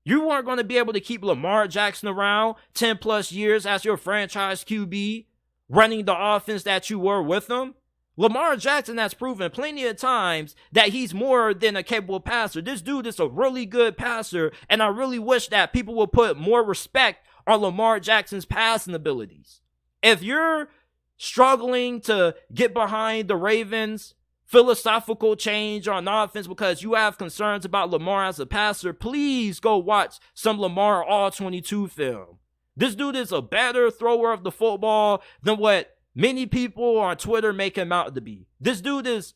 You weren't going to be able to keep Lamar Jackson around 10 plus years as your franchise QB, running the offense that you were with him. Lamar Jackson has proven plenty of times that he's more than a capable passer. This dude is a really good passer, and I really wish that people would put more respect on Lamar Jackson's passing abilities. If you're struggling to get behind the Ravens' philosophical change on offense because you have concerns about Lamar as a passer, please go watch some Lamar All-22 film. This dude is a better thrower of the football than what many people on Twitter make him out to be. This dude is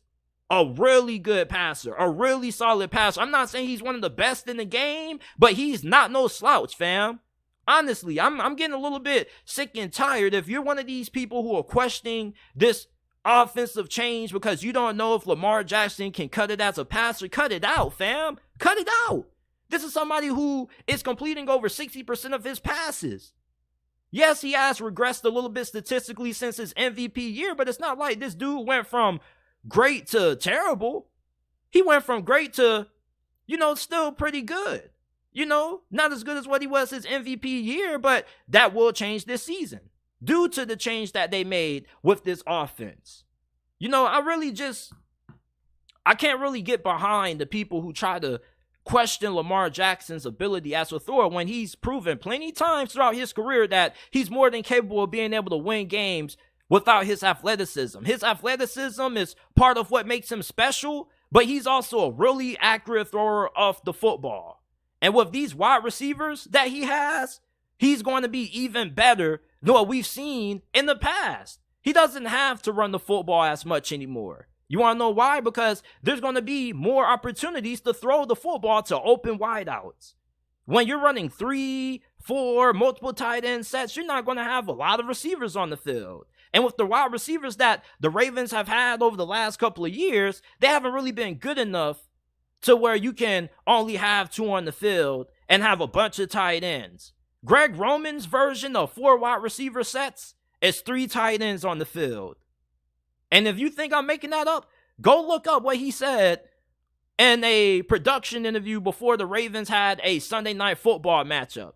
a really good passer, a really solid passer. I'm not saying he's one of the best in the game, but he's not no slouch, fam. Honestly, I'm getting a little bit sick and tired. If you're one of these people who are questioning this offensive change because you don't know if Lamar Jackson can cut it as a passer, cut it out, fam. Cut it out. This is somebody who is completing over 60% of his passes. Yes, he has regressed a little bit statistically since his MVP year, but it's not like this dude went from great to terrible. He went from great to, still pretty good. Not as good as what he was his MVP year, but that will change this season due to the change that they made with this offense. I can't really get behind the people who try to question Lamar Jackson's ability as a thrower when he's proven plenty times throughout his career that he's more than capable of being able to win games without his athleticism. His athleticism is part of what makes him special, but he's also a really accurate thrower of the football. And with these wide receivers that he has, he's going to be even better than what we've seen in the past. He doesn't have to run the football as much anymore. You want to know why? Because there's going to be more opportunities to throw the football to open wideouts. When you're running 3, 4, multiple tight end sets, you're not going to have a lot of receivers on the field. And with the wide receivers that the Ravens have had over the last couple of years, they haven't really been good enough to where you can only have 2 on the field and have a bunch of tight ends. Greg Roman's version of 4 wide receiver sets is 3 tight ends on the field. And if you think I'm making that up, go look up what he said in a production interview before the Ravens had a Sunday Night Football matchup.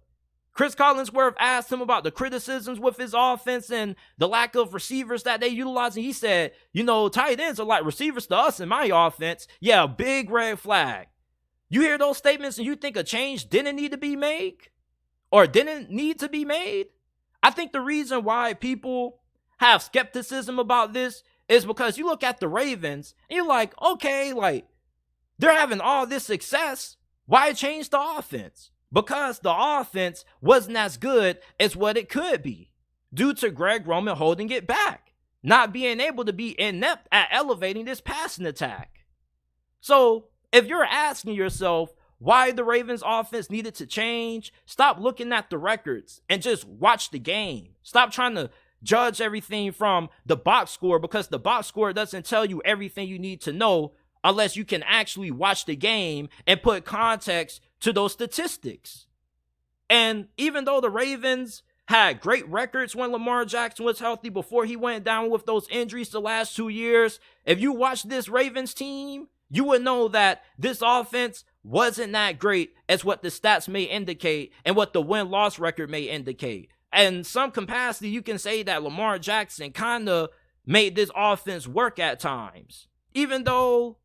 Chris Collinsworth asked him about the criticisms with his offense and the lack of receivers that they utilize. And he said, tight ends are like receivers to us in my offense. Yeah, big red flag. You hear those statements and you think a change didn't need to be made? Or didn't need to be made? I think the reason why people have skepticism about this is because you look at the Ravens and you're like, okay, they're having all this success. Why change the offense? Because the offense wasn't as good as what it could be due to Greg Roman holding it back, not being able to be inept at elevating this passing attack. So if you're asking yourself why the Ravens offense needed to change, stop looking at the records and just watch the game. Stop trying to judge everything from the box score, because the box score doesn't tell you everything you need to know unless you can actually watch the game and put context to those statistics. And even though the Ravens had great records when Lamar Jackson was healthy before he went down with those injuries the last 2 years, if you watch this Ravens team, you would know that this offense wasn't that great as what the stats may indicate and what the win-loss record may indicate. And in some capacity, you can say that Lamar Jackson kind of made this offense work at times. Even though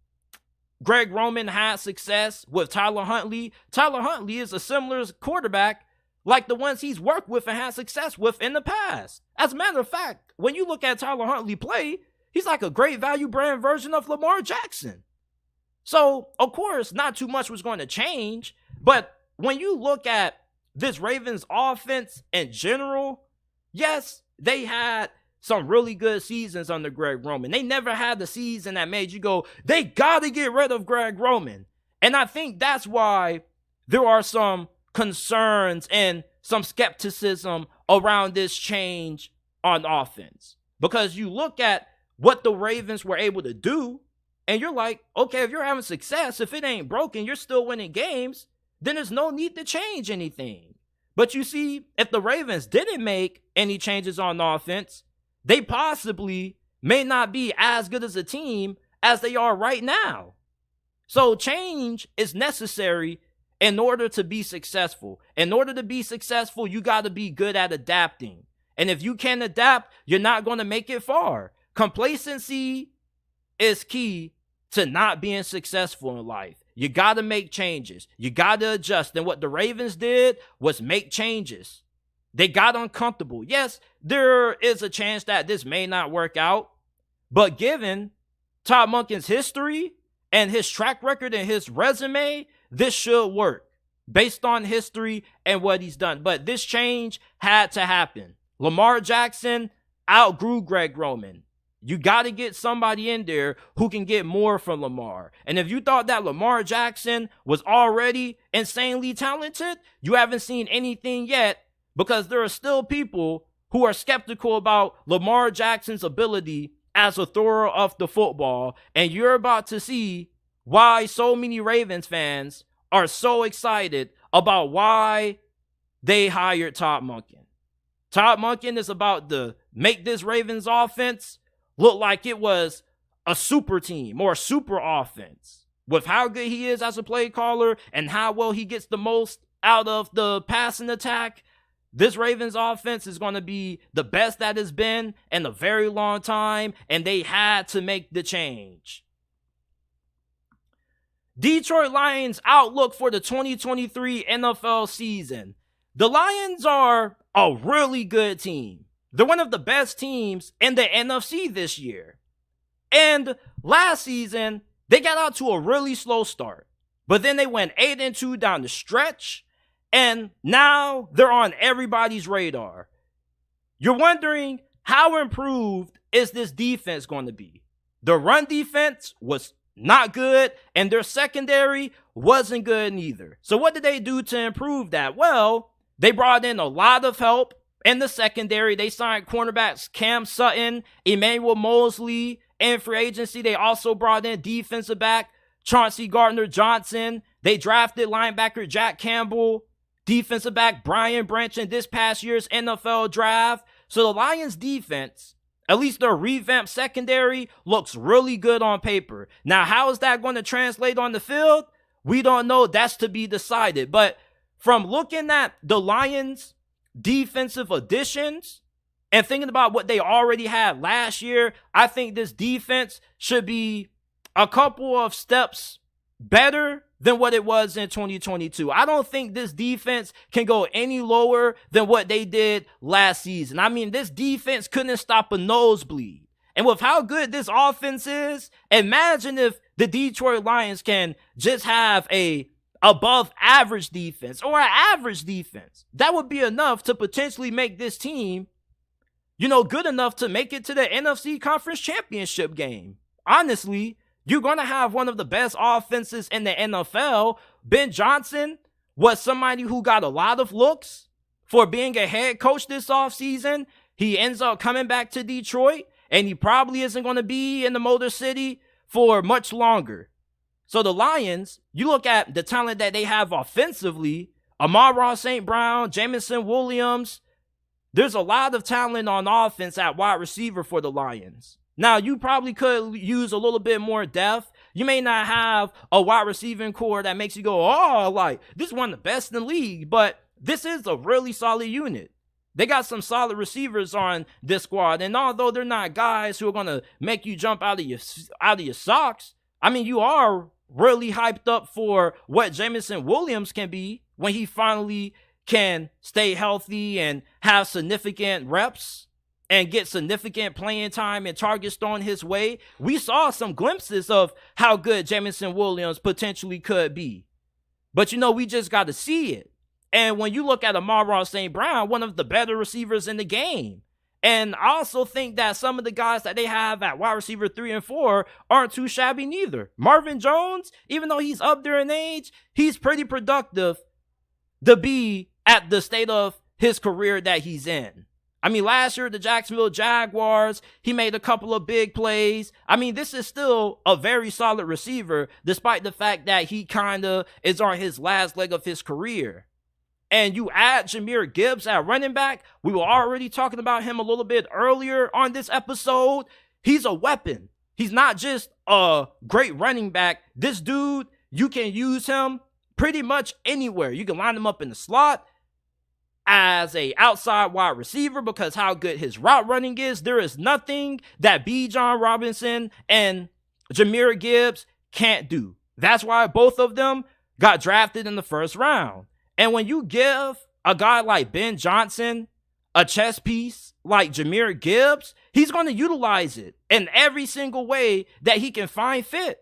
Greg Roman had success with Tyler Huntley is a similar quarterback like the ones he's worked with and had success with in the past. As a matter of fact, when you look at Tyler Huntley play, he's like a great value brand version of Lamar Jackson. So, of course, not too much was going to change, but when you look at this Ravens offense in general, yes, they had some really good seasons under Greg Roman. They never had the season that made you go, they got to get rid of Greg Roman. And I think that's why there are some concerns and some skepticism around this change on offense. Because you look at what the Ravens were able to do, and you're like, okay, if you're having success, if it ain't broken, you're still winning games, then there's no need to change anything. But you see, if the Ravens didn't make any changes on offense, they possibly may not be as good as a team as they are right now. So change is necessary in order to be successful. In order to be successful, you got to be good at adapting. And if you can't adapt, you're not going to make it far. Complacency is key to not being successful in life. You got to make changes. You got to adjust. And what the Ravens did was make changes. They got uncomfortable. Yes, there is a chance that this may not work out. But given Todd Monken's history and his track record and his resume, this should work based on history and what he's done. But this change had to happen. Lamar Jackson outgrew Greg Roman. You got to get somebody in there who can get more from Lamar. And if you thought that Lamar Jackson was already insanely talented, you haven't seen anything yet, because there are still people who are skeptical about Lamar Jackson's ability as a thrower of the football. And you're about to see why so many Ravens fans are so excited about why they hired Todd Monken. Todd Monken is about to make this Ravens offense look like it was a super team or a super offense. With how good he is as a play caller and how well he gets the most out of the passing attack, this Ravens offense is going to be the best that it's been in a very long time, and they had to make the change. Detroit Lions outlook for the 2023 NFL season. The Lions are a really good team. They're one of the best teams in the NFC this year. And last season, they got out to a really slow start. But then they went 8-2 down the stretch. And now they're on everybody's radar. You're wondering, how improved is this defense going to be? The run defense was not good, and their secondary wasn't good neither. So what did they do to improve that? Well, they brought in a lot of help in the secondary. They signed cornerbacks Cam Sutton, Emmanuel Mosley. In free agency, they also brought in defensive back Chauncey Gardner-Johnson. They drafted linebacker Jack Campbell. defensive back Brian Branch in this past year's NFL draft. So the Lions defense, at least their revamped secondary, looks really good on paper. Now, how is that going to translate on the field? We don't know. That's to be decided. But from looking at the Lions' defensive additions and thinking about what they already had last year, I think this defense should be a couple of steps better than what it was in 2022. I don't think this defense can go any lower than what they did last season. I mean, this defense couldn't stop a nosebleed. And with how good this offense is, imagine if the Detroit Lions can just have a above average defense or an average defense. That would be enough to potentially make this team, good enough to make it to the NFC Conference Championship game. Honestly, you're going to have one of the best offenses in the NFL. Ben Johnson was somebody who got a lot of looks for being a head coach this offseason. He ends up coming back to Detroit, and he probably isn't going to be in the Motor City for much longer. So the Lions, you look at the talent that they have offensively, Amon-Ra St. Brown, Jameson Williams, there's a lot of talent on offense at wide receiver for the Lions. Now, you probably could use a little bit more depth. You may not have a wide receiving core that makes you go, this is one of the best in the league, but this is a really solid unit. They got some solid receivers on this squad, and although they're not guys who are going to make you jump out of your socks, I mean, you are really hyped up for what Jameson Williams can be when he finally can stay healthy and have significant reps and get significant playing time and targets thrown his way. We saw some glimpses of how good Jameson Williams potentially could be. But, we just got to see it. And when you look at Amon-Ra St. Brown, one of the better receivers in the game. And I also think that some of the guys that they have at wide receiver 3 and 4 aren't too shabby neither. Marvin Jones, even though he's up there in age, he's pretty productive to be at the state of his career that he's in. I mean, last year, the Jacksonville Jaguars, he made a couple of big plays. I mean, this is still a very solid receiver, despite the fact that he kind of is on his last leg of his career. And you add Jahmyr Gibbs at running back. We were already talking about him a little bit earlier on this episode. He's a weapon. He's not just a great running back. This dude, you can use him pretty much anywhere. You can line him up in the slot as a outside wide receiver because how good his route running is. There is nothing that Bijan Robinson and Jahmyr Gibbs can't do. That's why both of them got drafted in the first round. And when you give a guy like Ben Johnson a chess piece like Jahmyr Gibbs, he's going to utilize it in every single way that he can find fit.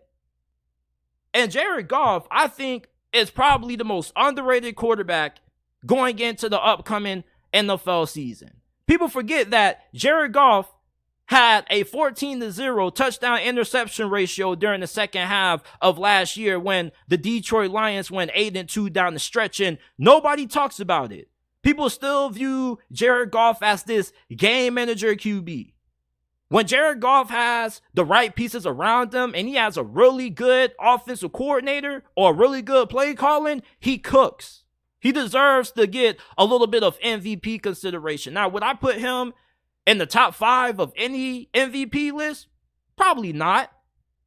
And Jared Goff, I think, is probably the most underrated quarterback going into the upcoming NFL season. People forget that Jared Goff had a 14-0 touchdown interception ratio during the second half of last year when the Detroit Lions went 8-2 down the stretch, and nobody talks about it. People still view Jared Goff as this game manager QB. When Jared Goff has the right pieces around him and he has a really good offensive coordinator or really good play calling, he cooks. He deserves to get a little bit of MVP consideration. Now, would I put him in the top 5 of any MVP list? Probably not.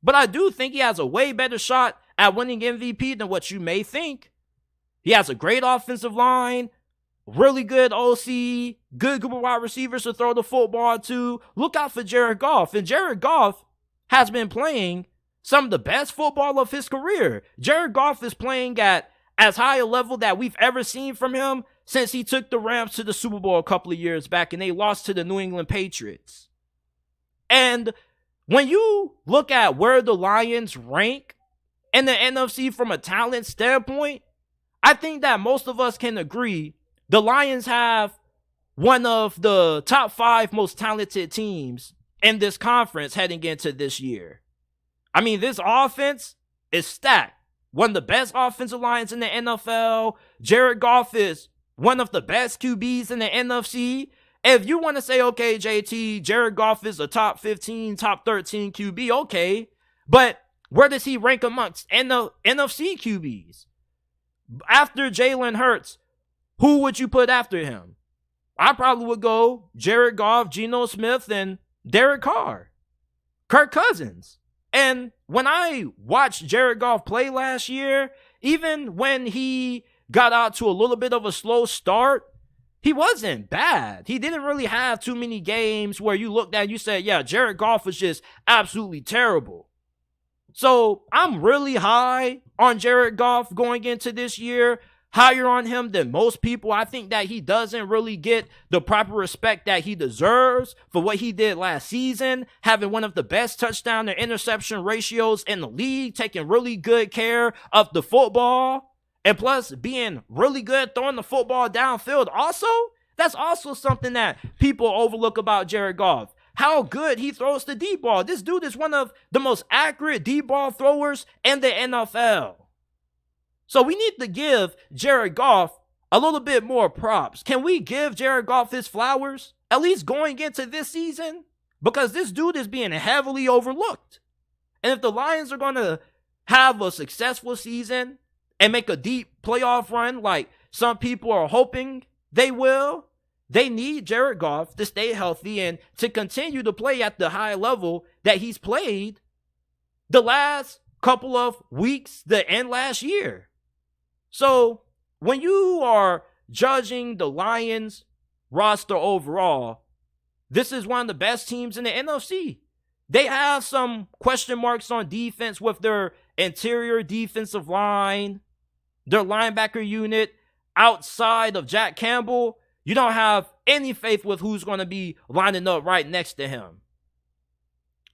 But I do think he has a way better shot at winning MVP than what you may think. He has a great offensive line, really good OC, good group of wide receivers to throw the football to. Look out for Jared Goff. And Jared Goff has been playing some of the best football of his career. Jared Goff is playing at as high a level that we've ever seen from him since he took the Rams to the Super Bowl a couple of years back and they lost to the New England Patriots. And when you look at where the Lions rank in the NFC from a talent standpoint, I think that most of us can agree the Lions have one of the top 5 most talented teams in this conference heading into this year. I mean, this offense is stacked. One of the best offensive lines in the NFL. Jared Goff is one of the best QBs in the NFC. If you want to say, okay, JT, Jared Goff is a top 15, top 13 QB, okay. But where does he rank amongst NFC QBs? After Jalen Hurts, who would you put after him? I probably would go Jared Goff, Geno Smith, and Derek Carr, Kirk Cousins. And when I watched Jared Goff play last year, even when he got out to a little bit of a slow start, he wasn't bad. He didn't really have too many games where you looked at and you said, yeah, Jared Goff was just absolutely terrible. So I'm really high on Jared Goff going into this year, higher on him than most people. I think that he doesn't really get the proper respect that he deserves for what he did last season, having one of the best touchdown to interception ratios in the league, taking really good care of the football. And plus, being really good throwing the football downfield also, that's also something that people overlook about Jared Goff. How good he throws the deep ball. This dude is one of the most accurate deep ball throwers in the NFL. So we need to give Jared Goff a little bit more props. Can we give Jared Goff his flowers, at least going into this season? Because this dude is being heavily overlooked. And if the Lions are going to have a successful season and make a deep playoff run like some people are hoping they will, they need Jared Goff to stay healthy and to continue to play at the high level that he's played the last couple of weeks, the end last year. So when you are judging the Lions roster overall, this is one of the best teams in the NFC. They have some question marks on defense with their interior defensive line, their linebacker unit. Outside of Jack Campbell, you don't have any faith with who's going to be lining up right next to him.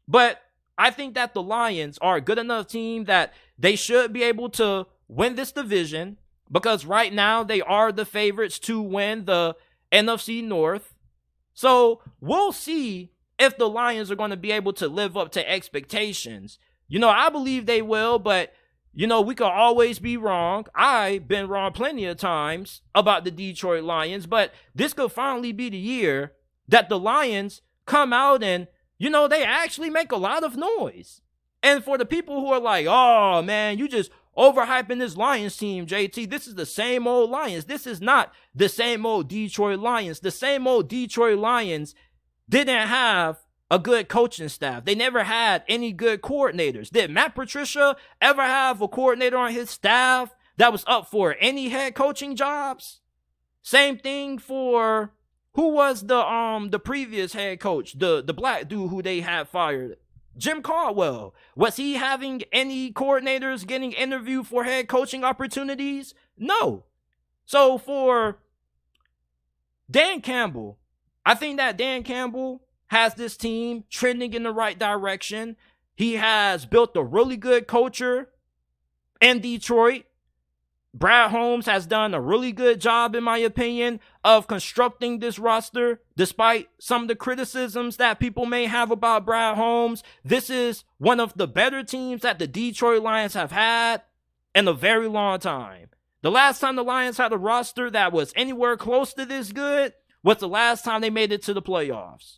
But I think that the Lions are a good enough team that they should be able to win this division, because right now they are the favorites to win the NFC North. So we'll see if the Lions are going to be able to live up to expectations. I believe they will, but we could always be wrong. I've been wrong plenty of times about the Detroit Lions, but this could finally be the year that the Lions come out and, they actually make a lot of noise. And for the people who are like, oh man, you just overhyping this Lions team, JT, this is the same old Lions. This is not the same old Detroit Lions. The same old Detroit Lions didn't have a good coaching staff. They never had any good coordinators. Did Matt Patricia ever have a coordinator on his staff that was up for any head coaching jobs? Same thing for who was the previous head coach, the black dude who they had fired, Jim Caldwell. Was he having any coordinators getting interviewed for head coaching opportunities? No. So for Dan Campbell, I think that Dan Campbell has this team trending in the right direction. He has built a really good culture in Detroit. Brad Holmes has done a really good job, in my opinion, of constructing this roster. Despite some of the criticisms that people may have about Brad Holmes, this is one of the better teams that the Detroit Lions have had in a very long time. The last time the Lions had a roster that was anywhere close to this good was the last time they made it to the playoffs.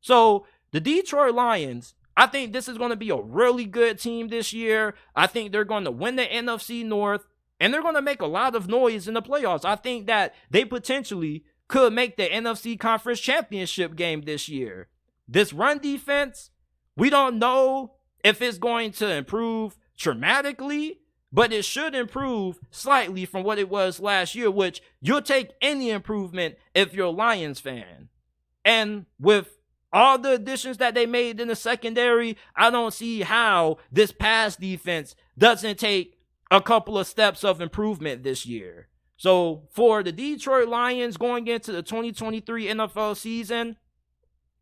So the Detroit Lions, I think this is going to be a really good team this year. I think they're going to win the NFC North, and they're going to make a lot of noise in the playoffs. I think that they potentially could make the NFC Conference Championship game this year. This run defense, we don't know if it's going to improve dramatically, but it should improve slightly from what it was last year, which you'll take any improvement if you're a Lions fan. And with all the additions that they made in the secondary, I don't see how this pass defense doesn't take a couple of steps of improvement this year. So for the Detroit Lions going into the 2023 NFL season,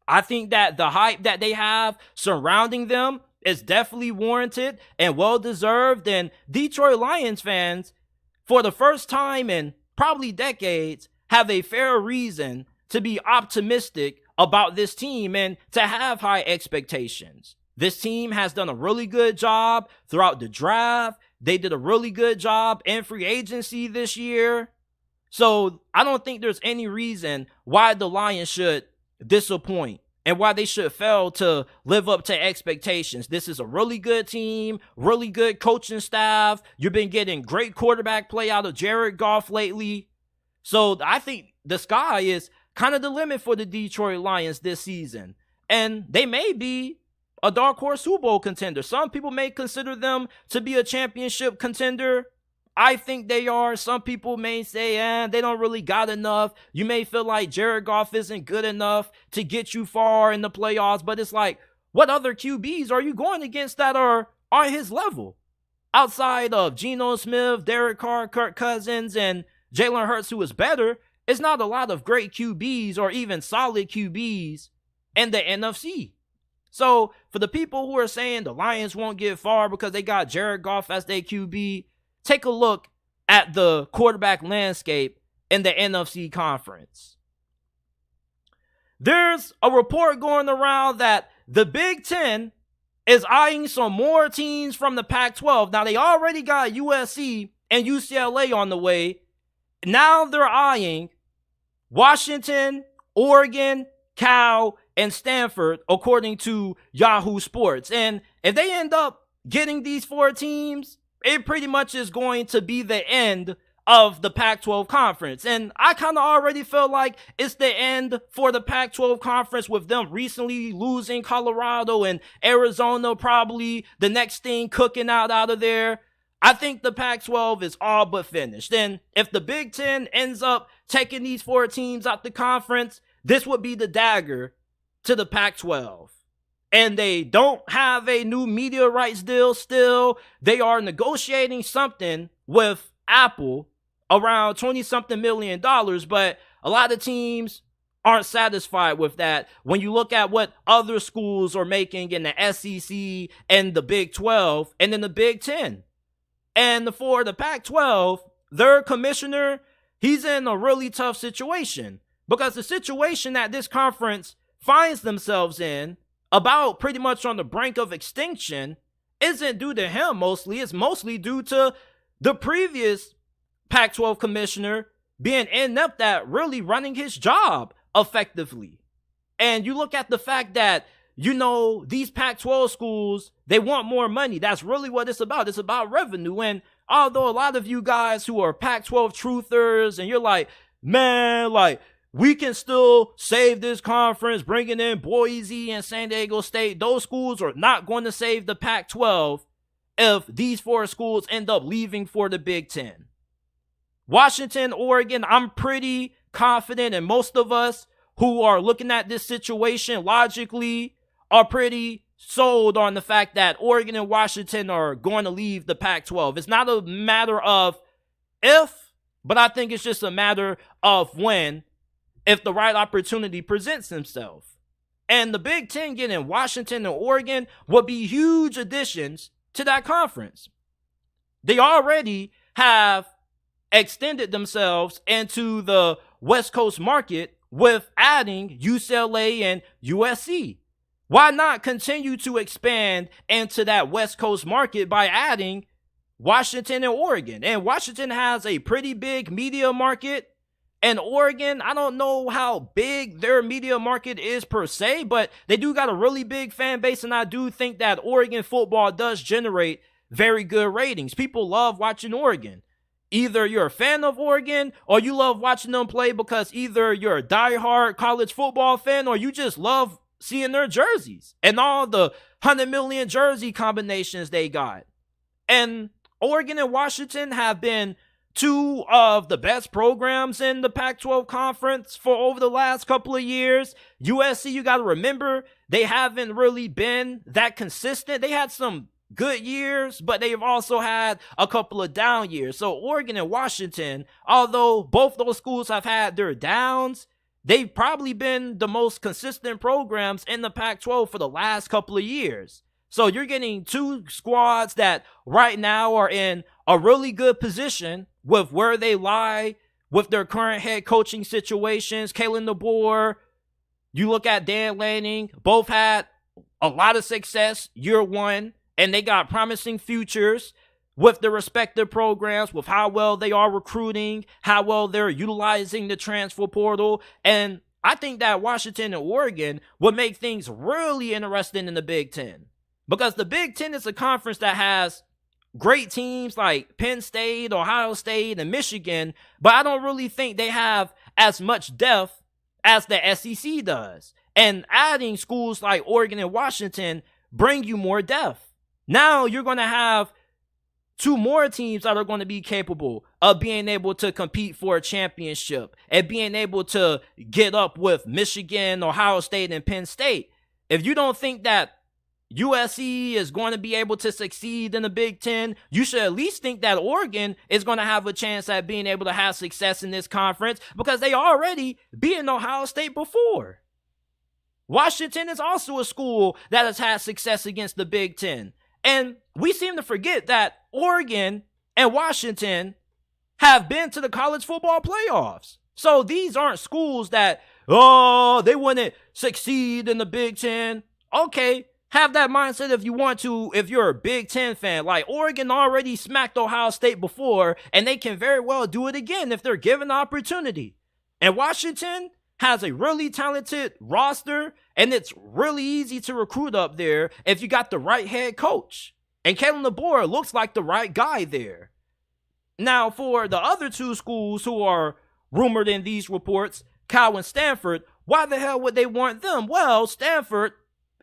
I think that the hype that they have surrounding them is definitely warranted and well-deserved. And Detroit Lions fans, for the first time in probably decades, have a fair reason to be optimistic about this team and to have high expectations. This team has done a really good job throughout the draft. They did a really good job in free agency this year. So I don't think there's any reason why the Lions should disappoint and why they should fail to live up to expectations. This is a really good team, really good coaching staff. You've been getting great quarterback play out of Jared Goff lately. So I think the sky is kind of the limit for the Detroit Lions this season. And they may be a dark horse Super Bowl contender. Some people may consider them to be a championship contender. I think they are. Some people may say, they don't really got enough. You may feel like Jared Goff isn't good enough to get you far in the playoffs. But it's like, what other QBs are you going against that are on his level? Outside of Geno Smith, Derek Carr, Kirk Cousins, and Jalen Hurts, who is better, it's not a lot of great QBs or even solid QBs in the NFC. So for the people who are saying the Lions won't get far because they got Jared Goff as their QB, take a look at the quarterback landscape in the NFC conference. There's a report going around that the Big Ten is eyeing some more teams from the Pac-12. Now, they already got USC and UCLA on the way. Now they're eyeing Washington, Oregon, Cal, and Stanford, according to Yahoo Sports. And if they end up getting these 4 teams, it pretty much is going to be the end of the Pac-12 conference. And I kind of already feel like it's the end for the Pac-12 conference with them recently losing Colorado and Arizona, probably the next thing cooking out of there. I think the Pac-12 is all but finished. And if the Big Ten ends up taking these 4 teams out the conference, this would be the dagger to the Pac-12. And they don't have a new media rights deal still. They are negotiating something with Apple around $20-something million, but a lot of teams aren't satisfied with that when you look at what other schools are making in the SEC and the Big 12 and in the Big 10. And for the Pac-12, their commissioner, he's in a really tough situation because the situation that this conference finds themselves in, about pretty much on the brink of extinction, isn't due to him mostly. It's mostly due to the previous Pac-12 commissioner being inept at really running his job effectively. And you look at the fact that, these Pac-12 schools, they want more money. That's really what it's about. It's about revenue. And although a lot of you guys who are Pac-12 truthers and you're like, man, we can still save this conference, bringing in Boise and San Diego State. Those schools are not going to save the Pac-12 if these 4 schools end up leaving for the Big Ten. Washington, Oregon, I'm pretty confident, and most of us who are looking at this situation logically are pretty sold on the fact that Oregon and Washington are going to leave the Pac-12. It's not a matter of if, but I think it's just a matter of when, if the right opportunity presents itself. And the Big Ten getting Washington and Oregon would be huge additions to that conference. They already have extended themselves into the West Coast market with adding UCLA and USC. Why not continue to expand into that West Coast market by adding Washington and Oregon? And Washington has a pretty big media market. And Oregon, I don't know how big their media market is per se, but they do got a really big fan base. And I do think that Oregon football does generate very good ratings. People love watching Oregon. Either you're a fan of Oregon or you love watching them play because either you're a diehard college football fan or you just love seeing their jerseys and all the 100 million jersey combinations they got. And Oregon and Washington have been 2 of the best programs in the Pac-12 conference for over the last couple of years. USC, you got to remember, they haven't really been that consistent. They had some good years, but they've also had a couple of down years. So Oregon and Washington, although both those schools have had their downs, they've probably been the most consistent programs in the Pac-12 for the last couple of years. So you're getting 2 squads that right now are in a really good position with where they lie with their current head coaching situations. Kalen DeBoer, you look at Dan Lanning, both had a lot of success year 1, and they got promising futures with their respective programs, with how well they are recruiting, how well they're utilizing the transfer portal. And I think that Washington and Oregon would make things really interesting in the Big Ten. Because the Big Ten is a conference that has great teams like Penn State, Ohio State, and Michigan, but I don't really think they have as much depth as the SEC does. And adding schools like Oregon and Washington bring you more depth. Now you're going to have 2 more teams that are going to be capable of being able to compete for a championship and being able to get up with Michigan, Ohio State, and Penn State. If you don't think that USC is going to be able to succeed in the Big Ten, you should at least think that Oregon is going to have a chance at being able to have success in this conference because they already beat Ohio State before. Washington is also a school that has had success against the Big Ten. And we seem to forget that Oregon and Washington have been to the college football playoffs. So these aren't schools that, they wouldn't succeed in the Big Ten. Okay, have that mindset if you want to, if you're a Big Ten fan. Like, Oregon already smacked Ohio State before, and they can very well do it again if they're given the opportunity. And Washington has a really talented roster, and it's really easy to recruit up there if you got the right head coach. And Kalen DeBoer looks like the right guy there. Now, for the other 2 schools who are rumored in these reports, Cal and Stanford, why the hell would they want them? Well, Stanford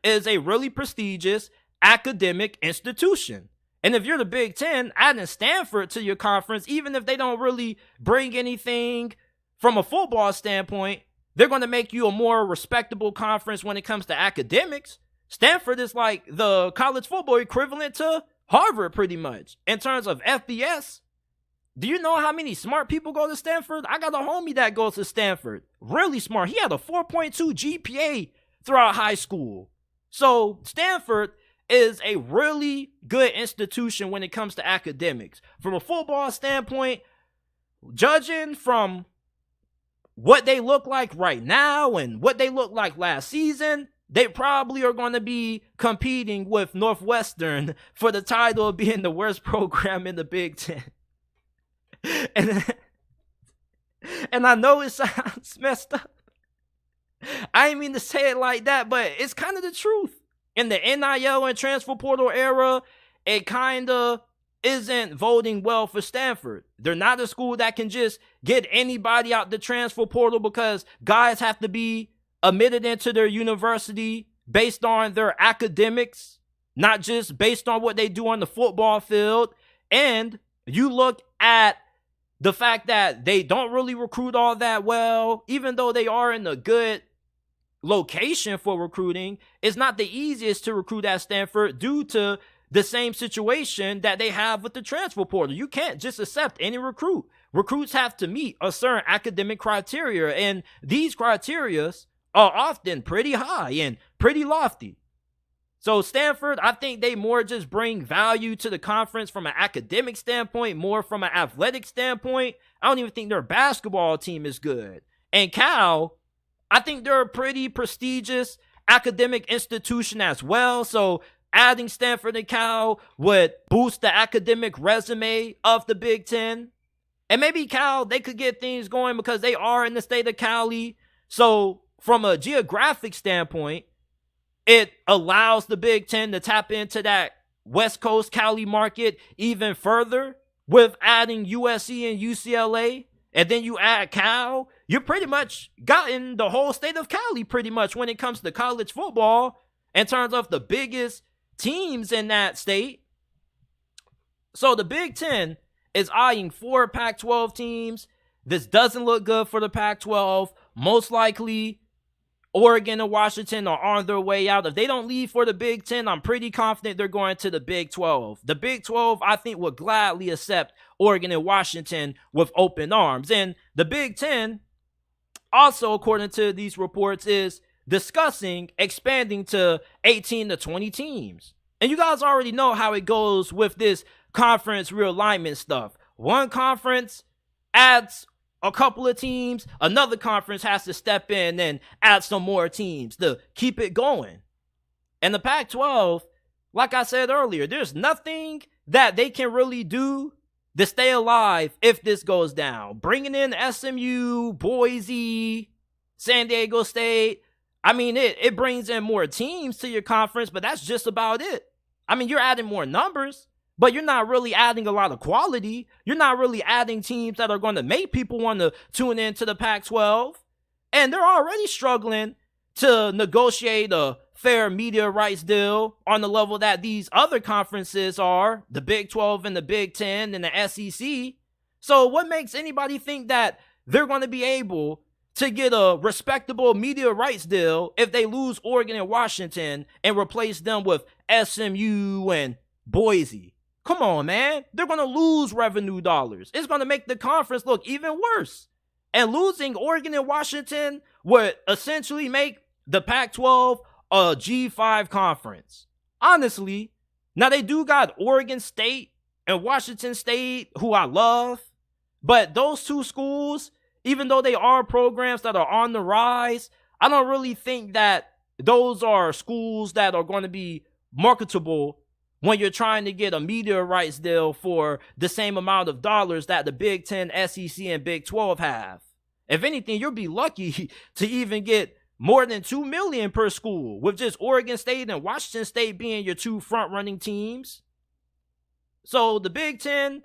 is a really prestigious academic institution. And if you're the Big Ten, adding Stanford to your conference, even if they don't really bring anything from a football standpoint, they're going to make you a more respectable conference when it comes to academics. Stanford is like the college football equivalent to Harvard, pretty much, in terms of FBS. Do you know how many smart people go to Stanford? I got a homie that goes to Stanford. Really smart. He had a 4.2 GPA throughout high school. So Stanford is a really good institution when it comes to academics. From a football standpoint, judging from what they look like right now and what they looked like last season, they probably are going to be competing with Northwestern for the title of being the worst program in the Big Ten. And I know it sounds messed up. I didn't mean to say it like that, but it's kind of the truth. In the NIL and transfer portal era, it kind of isn't voting well for Stanford. They're not a school that can just get anybody out the transfer portal because guys have to be admitted into their university based on their academics, not just based on what they do on the football field. And you look at the fact that they don't really recruit all that well, even though they are in a good location for recruiting, it's not the easiest to recruit at Stanford due to the same situation that they have with the transfer portal. You can't just accept any recruit. Recruits have to meet a certain academic criteria, and these criteria are often pretty high and pretty lofty. So Stanford, I think they more just bring value to the conference from an academic standpoint, more from an athletic standpoint. I don't even think their basketball team is good. And Cal, I think they're a pretty prestigious academic institution as well. So adding Stanford and Cal would boost the academic resume of the Big Ten. And maybe Cal, they could get things going because they are in the state of Cali. So from a geographic standpoint, it allows the Big Ten to tap into that West Coast Cali market even further with adding USC and UCLA. And then you add Cal, you're pretty much gotten the whole state of Cali pretty much when it comes to college football in terms of the biggest teams in that state. So the Big Ten is eyeing 4 Pac-12 teams. This doesn't look good for the Pac-12. Most likely, Oregon and Washington are on their way out. If they don't leave for the Big Ten, I'm pretty confident they're going to the Big 12. The Big 12, I think, would gladly accept Oregon and Washington with open arms. And the Big Ten, also according to these reports, is discussing expanding to 18 to 20 teams. And you guys already know how it goes with this conference realignment stuff. One conference adds a couple of teams, another conference has to step in and add some more teams to keep it going. And the Pac-12, like I said earlier, there's nothing that they can really do to stay alive if this goes down. Bringing in SMU, Boise, San Diego State, I mean, it brings in more teams to your conference, but that's just about it. I mean, you're adding more numbers, but you're not really adding a lot of quality. You're not really adding teams that are going to make people want to tune into the Pac-12. And they're already struggling to negotiate a fair media rights deal on the level that these other conferences are, the Big 12 and the Big 10 and the SEC. So what makes anybody think that they're going to be able to get a respectable media rights deal if they lose Oregon and Washington and replace them with SMU and Boise? Come on, man. They're going to lose revenue dollars. It's going to make the conference look even worse. And losing Oregon and Washington would essentially make the Pac-12 a G5 conference. Honestly, now they do got Oregon State and Washington State, who I love. But those two schools, even though they are programs that are on the rise, I don't really think that those are schools that are going to be marketable when you're trying to get a media rights deal for the same amount of dollars that the Big 10, SEC, and Big 12 have. If anything, you'll be lucky to even get more than $2 million per school, with just Oregon State and Washington State being your two front-running teams. So the Big 10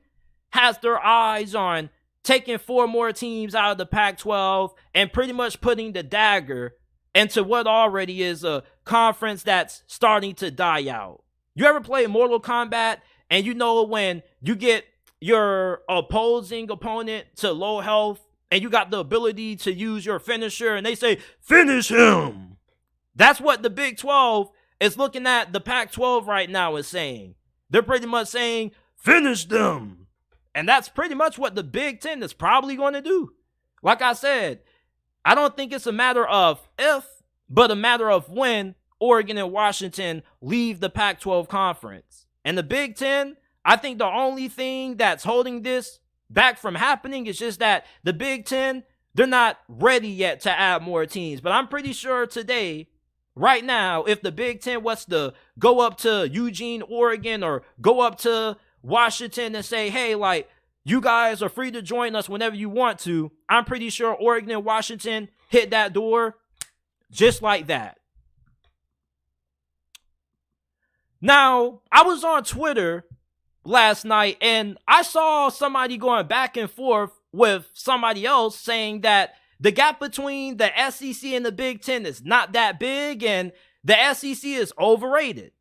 has their eyes on taking 4 more teams out of the Pac-12 and pretty much putting the dagger into what already is a conference that's starting to die out. You ever play Mortal Kombat and you know when you get your opposing opponent to low health and you got the ability to use your finisher and they say, finish him? That's what the Big 12 is looking at the Pac-12 right now is saying. They're pretty much saying, finish them. And that's pretty much what the Big 10 is probably going to do. Like I said, I don't think it's a matter of if, but a matter of when Oregon and Washington leave the Pac-12 conference. And the Big 10, I think the only thing that's holding this back from happening is just that the Big 10, they're not ready yet to add more teams. But I'm pretty sure today, right now, if the Big 10 was to go up to Eugene, Oregon, or go up to Washington and say, hey, like, you guys are free to join us whenever you want to, I'm pretty sure Oregon and Washington hit that door just like that. Now, I was on Twitter last night and I saw somebody going back and forth with somebody else saying that the gap between the SEC and the Big 10 is not that big and the SEC is overrated.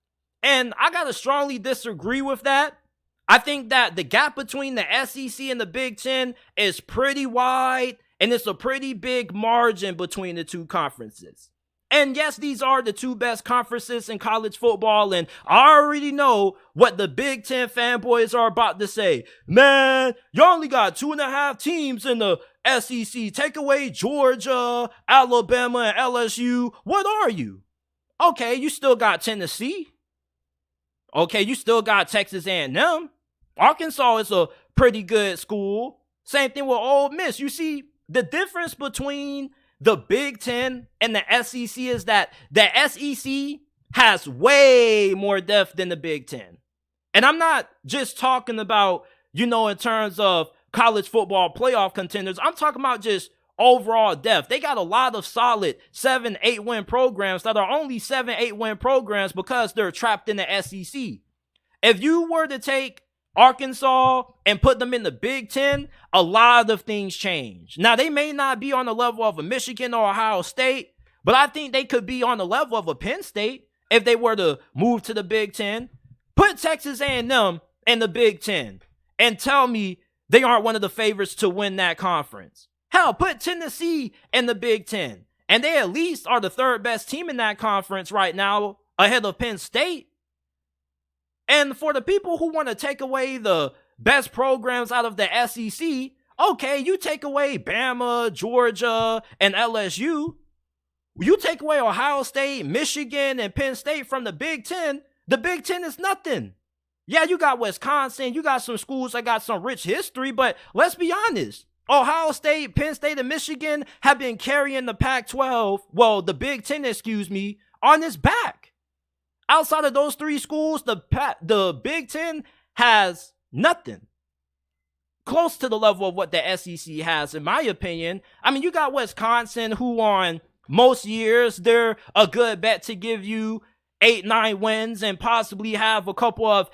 And I gotta strongly disagree with that. I think that the gap between the SEC and the Big 10 is pretty wide, and it's a pretty big margin between the two conferences. And yes, these are the two best conferences in college football, and I already know what the Big 10 fanboys are about to say. Man, you only got 2.5 teams in the SEC. Take away Georgia, Alabama, and LSU. What are you? Okay, you still got Tennessee. Okay, you still got Texas A&M. Arkansas is a pretty good school. Same thing with Ole Miss. You see, the difference between the Big 10 and the SEC is that the SEC has way more depth than the Big 10. And I'm not just talking about, in terms of college football playoff contenders. I'm talking about just overall depth. They got a lot of solid 7-8 win programs that are only 7-8 win programs because they're trapped in the SEC. If you were to take Arkansas and put them in the Big 10, a lot of things change. Now, they may not be on the level of a Michigan or Ohio State, but I think they could be on the level of a Penn State if they were to move to the Big 10. Put Texas A&M in the Big 10 and tell me they aren't one of the favorites to win that conference. Hell, put Tennessee in the Big 10, and they at least are the third best team in that conference right now, ahead of Penn State. And for the people who want to take away the best programs out of the SEC, okay, you take away Bama, Georgia, and LSU. You take away Ohio State, Michigan, and Penn State from the Big 10, the Big 10 is nothing. Yeah, you got Wisconsin, you got some schools that got some rich history, but let's be honest. Ohio State, Penn State, and Michigan have been carrying the Pac-12, the Big 10, on its back. Outside of those three schools, the Big 10 has nothing close to the level of what the SEC has, in my opinion. I mean, you got Wisconsin, who on most years, they're a good bet to give you 8-9 wins and possibly have a couple of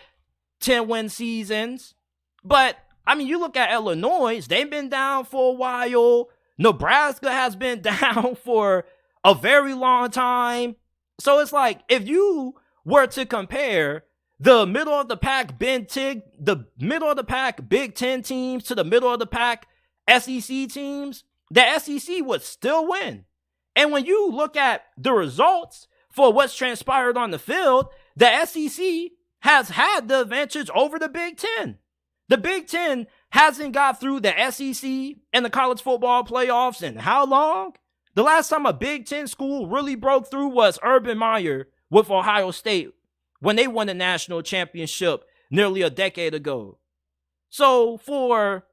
10-win seasons. But, I mean, you look at Illinois, they've been down for a while. Nebraska has been down for a very long time. So it's like, if you were to compare the middle of the pack Big Ten teams to the middle of the pack SEC teams, the SEC would still win. And when you look at the results for what's transpired on the field, the SEC has had the advantage over the Big Ten. The Big Ten hasn't got through the SEC and the college football playoffs in how long? The last time a Big Ten school really broke through was Urban Meyer with Ohio State when they won the national championship nearly a decade ago. So for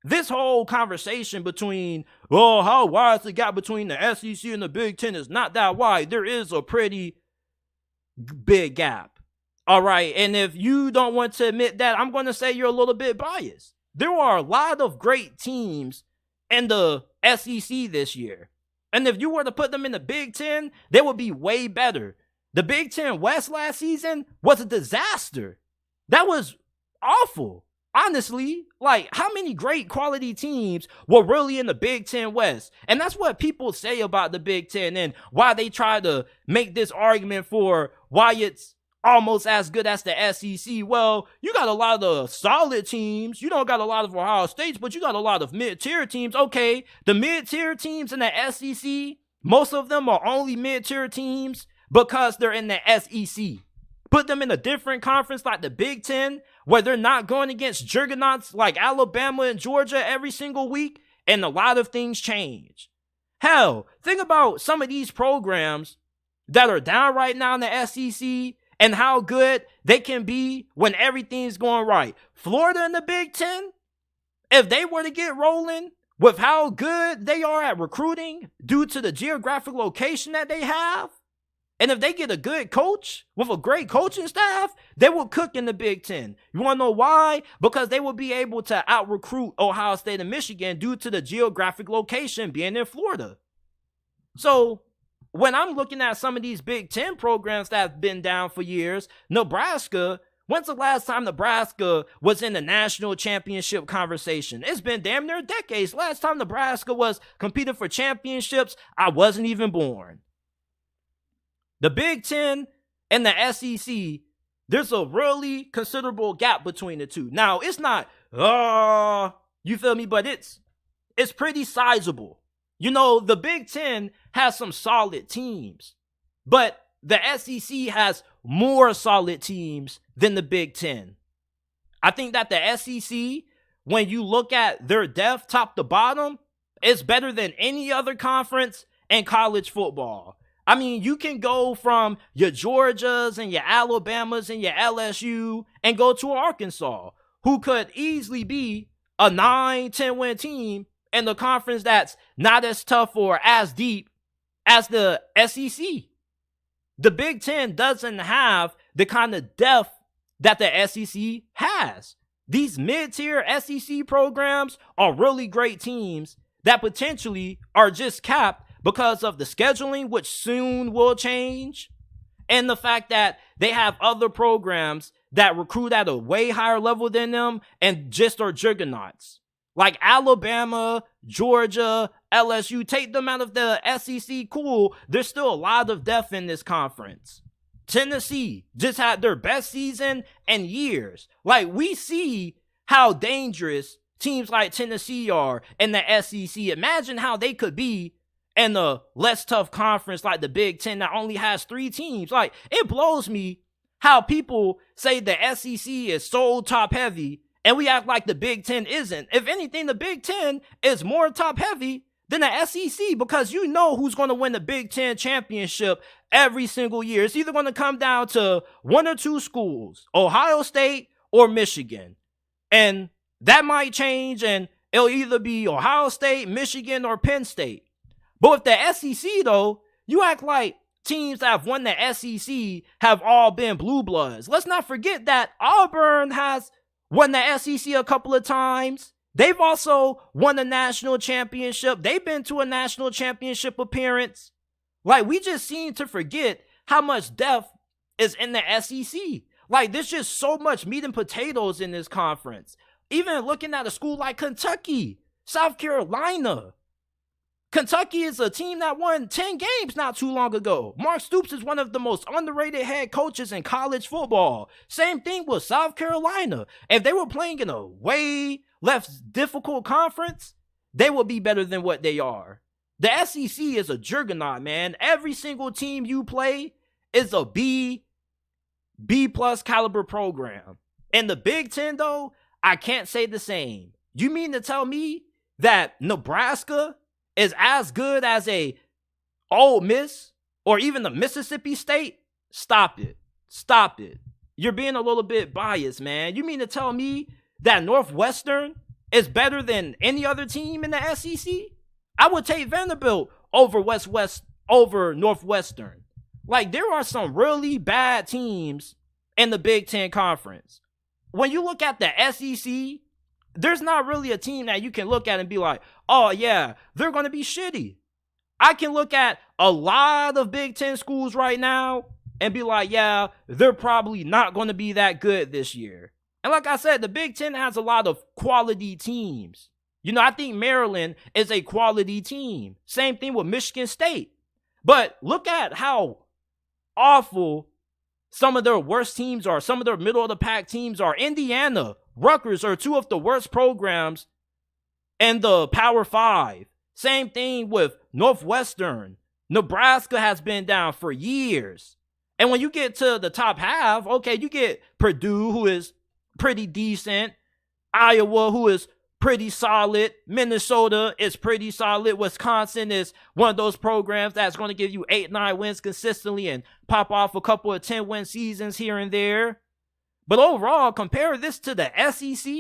this whole conversation between, how wide is the gap between the SEC and the Big Ten is not that wide. There is a pretty big gap. All right, and if you don't want to admit that, I'm going to say you're a little bit biased. There are a lot of great teams in the SEC this year. And if you were to put them in the Big Ten, they would be way better. The Big Ten West last season was a disaster. That was awful. Honestly, like, how many great quality teams were really in the Big Ten West? And that's what people say about the Big Ten and why they try to make this argument for why it's almost as good as the SEC. Well, you got a lot of solid teams. You don't got a lot of Ohio States, but you got a lot of mid-tier teams. Okay, the mid-tier teams in the SEC, most of them are only mid-tier teams because they're in the SEC. Put them in a different conference like the Big Ten, where they're not going against juggernauts like Alabama and Georgia every single week, and a lot of things change. Hell, think about some of these programs that are down right now in the SEC and how good they can be when everything's going right. Florida in the Big Ten, if they were to get rolling with how good they are at recruiting due to the geographic location that they have, and if they get a good coach with a great coaching staff, they will cook in the Big Ten. You want to know why? Because they will be able to out-recruit Ohio State and Michigan due to the geographic location being in Florida. So when I'm looking at some of these Big Ten programs that have been down for years, Nebraska, when's the last time Nebraska was in the national championship conversation? It's been damn near decades. Last time Nebraska was competing for championships, I wasn't even born. The Big Ten and the SEC, there's a really considerable gap between the two. Now, it's not, you feel me? But it's pretty sizable. You know, the Big Ten has some solid teams, but the SEC has more solid teams than the Big Ten. I think that the SEC, when you look at their depth top to bottom, is better than any other conference in college football. I mean, you can go from your Georgias and your Alabamas and your LSU and go to Arkansas, who could easily be a 9-10 win team in the conference that's not as tough or as deep as the SEC. The Big Ten doesn't have the kind of depth that the SEC has. These mid-tier SEC programs are really great teams that potentially are just capped because of the scheduling, which soon will change, and the fact that they have other programs that recruit at a way higher level than them and just are juggernauts. Like Alabama, Georgia, LSU, take them out of the SEC, cool. There's still a lot of depth in this conference. Tennessee just had their best season in years. Like, we see how dangerous teams like Tennessee are in the SEC. Imagine how they could be in a less tough conference like the Big Ten that only has 3 teams. Like, it blows me how people say the SEC is so top heavy and we act like the Big Ten isn't. If anything, the Big Ten is more top heavy than the SEC because you know who's going to win the Big Ten championship every single year. It's either going to come down to 1 or 2 schools, Ohio State or Michigan. And that might change and it'll either be Ohio State, Michigan, or Penn State. But with the SEC, though, you act like teams that have won the SEC have all been blue bloods. Let's not forget that Auburn has won the SEC a couple of times. They've also won a national championship. They've been to a national championship appearance. Like, we just seem to forget how much depth is in the SEC. Like, there's just so much meat and potatoes in this conference. Even looking at a school like Kentucky, South Carolina. Kentucky is a team that won 10 games not too long ago. Mark Stoops is one of the most underrated head coaches in college football. Same thing with South Carolina. If they were playing in a way less difficult conference, they would be better than what they are. The SEC is a juggernaut, man. Every single team you play is a B plus caliber program. In the Big Ten, though, I can't say the same. You mean to tell me that Nebraska is as good as a Ole Miss or even the Mississippi State? Stop it. Stop it. You're being a little bit biased, man. You mean to tell me that Northwestern is better than any other team in the SEC? I would take Vanderbilt over Northwestern. Like, there are some really bad teams in the Big Ten Conference. When you look at the SEC, there's not really a team that you can look at and be like, oh yeah, they're going to be shitty. I can look at a lot of Big Ten schools right now and be like, yeah, they're probably not going to be that good this year. And like I said, the Big Ten has a lot of quality teams. You know, I think Maryland is a quality team. Same thing with Michigan State. But look at how awful some of their worst teams are. Some of their middle of the pack teams are. Indiana, Rutgers are two of the worst programs in the Power 5. Same thing with Northwestern. Nebraska has been down for years. And when you get to the top half, okay, you get Purdue, who is pretty decent. Iowa, who is pretty solid. Minnesota is pretty solid. Wisconsin is one of those programs that's going to give you 8-9 wins consistently and pop off a couple of 10-win seasons here and there. But overall, compare this to the SEC,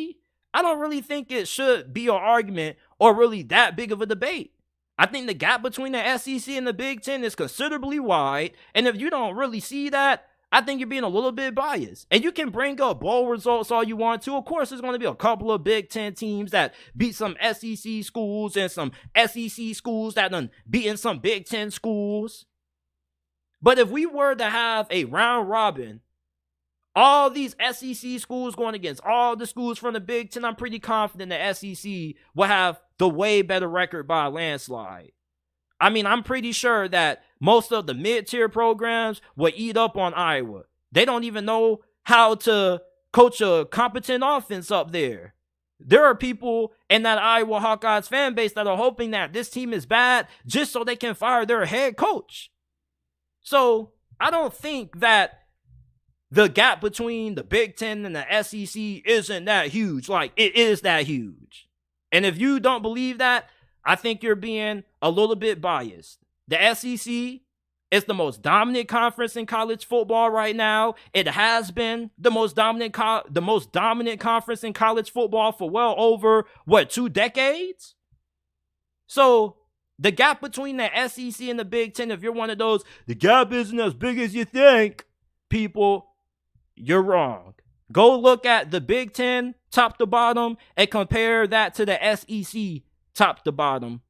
I don't really think it should be an argument or really that big of a debate. I think the gap between the SEC and the Big Ten is considerably wide. And if you don't really see that, I think you're being a little bit biased. And you can bring up bowl results all you want to. Of course, there's going to be a couple of Big Ten teams that beat some SEC schools and some SEC schools that done beaten some Big Ten schools. But if we were to have a round robin, all these SEC schools going against all the schools from the Big Ten, I'm pretty confident the SEC will have the way better record by a landslide. I mean, I'm pretty sure that most of the mid-tier programs will eat up on Iowa. They don't even know how to coach a competent offense up there. There are people in that Iowa Hawkeyes fan base that are hoping that this team is bad just so they can fire their head coach. So I don't think that the gap between the Big Ten and the SEC isn't that huge. Like, it is that huge. And if you don't believe that, I think you're being a little bit biased. The SEC is the most dominant conference in college football right now. It has been the most dominant conference in college football for well over, 2 decades? So the gap between the SEC and the Big Ten, if you're one of those, the gap isn't as big as you think, people, you're wrong. Go look at the Big Ten top to bottom and compare that to the SEC top to bottom.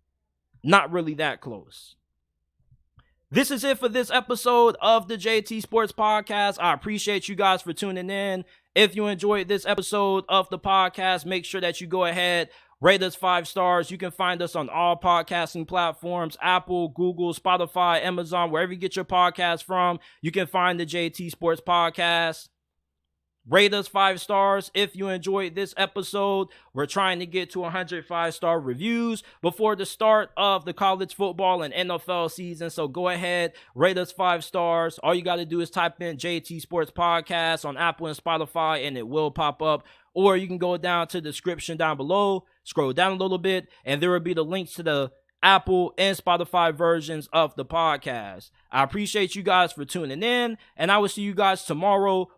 Not really that close. This is it for this episode of the JT Sports Podcast. I appreciate you guys for tuning in. If you enjoyed this episode of the podcast, make sure that you go ahead, rate us 5 stars. You can find us on all podcasting platforms, Apple, Google, Spotify, Amazon, wherever you get your podcast from. You can find the JT Sports Podcast. Rate us 5 stars if you enjoyed this episode. We're trying to get to 100 5-star reviews before the start of the college football and NFL season. So go ahead, rate us 5 stars. All you got to do is type in JT Sports Podcast on Apple and Spotify and it will pop up. Or you can go down to the description down below, scroll down a little bit, and there will be the links to the Apple and Spotify versions of the podcast. I appreciate you guys for tuning in, and I will see you guys tomorrow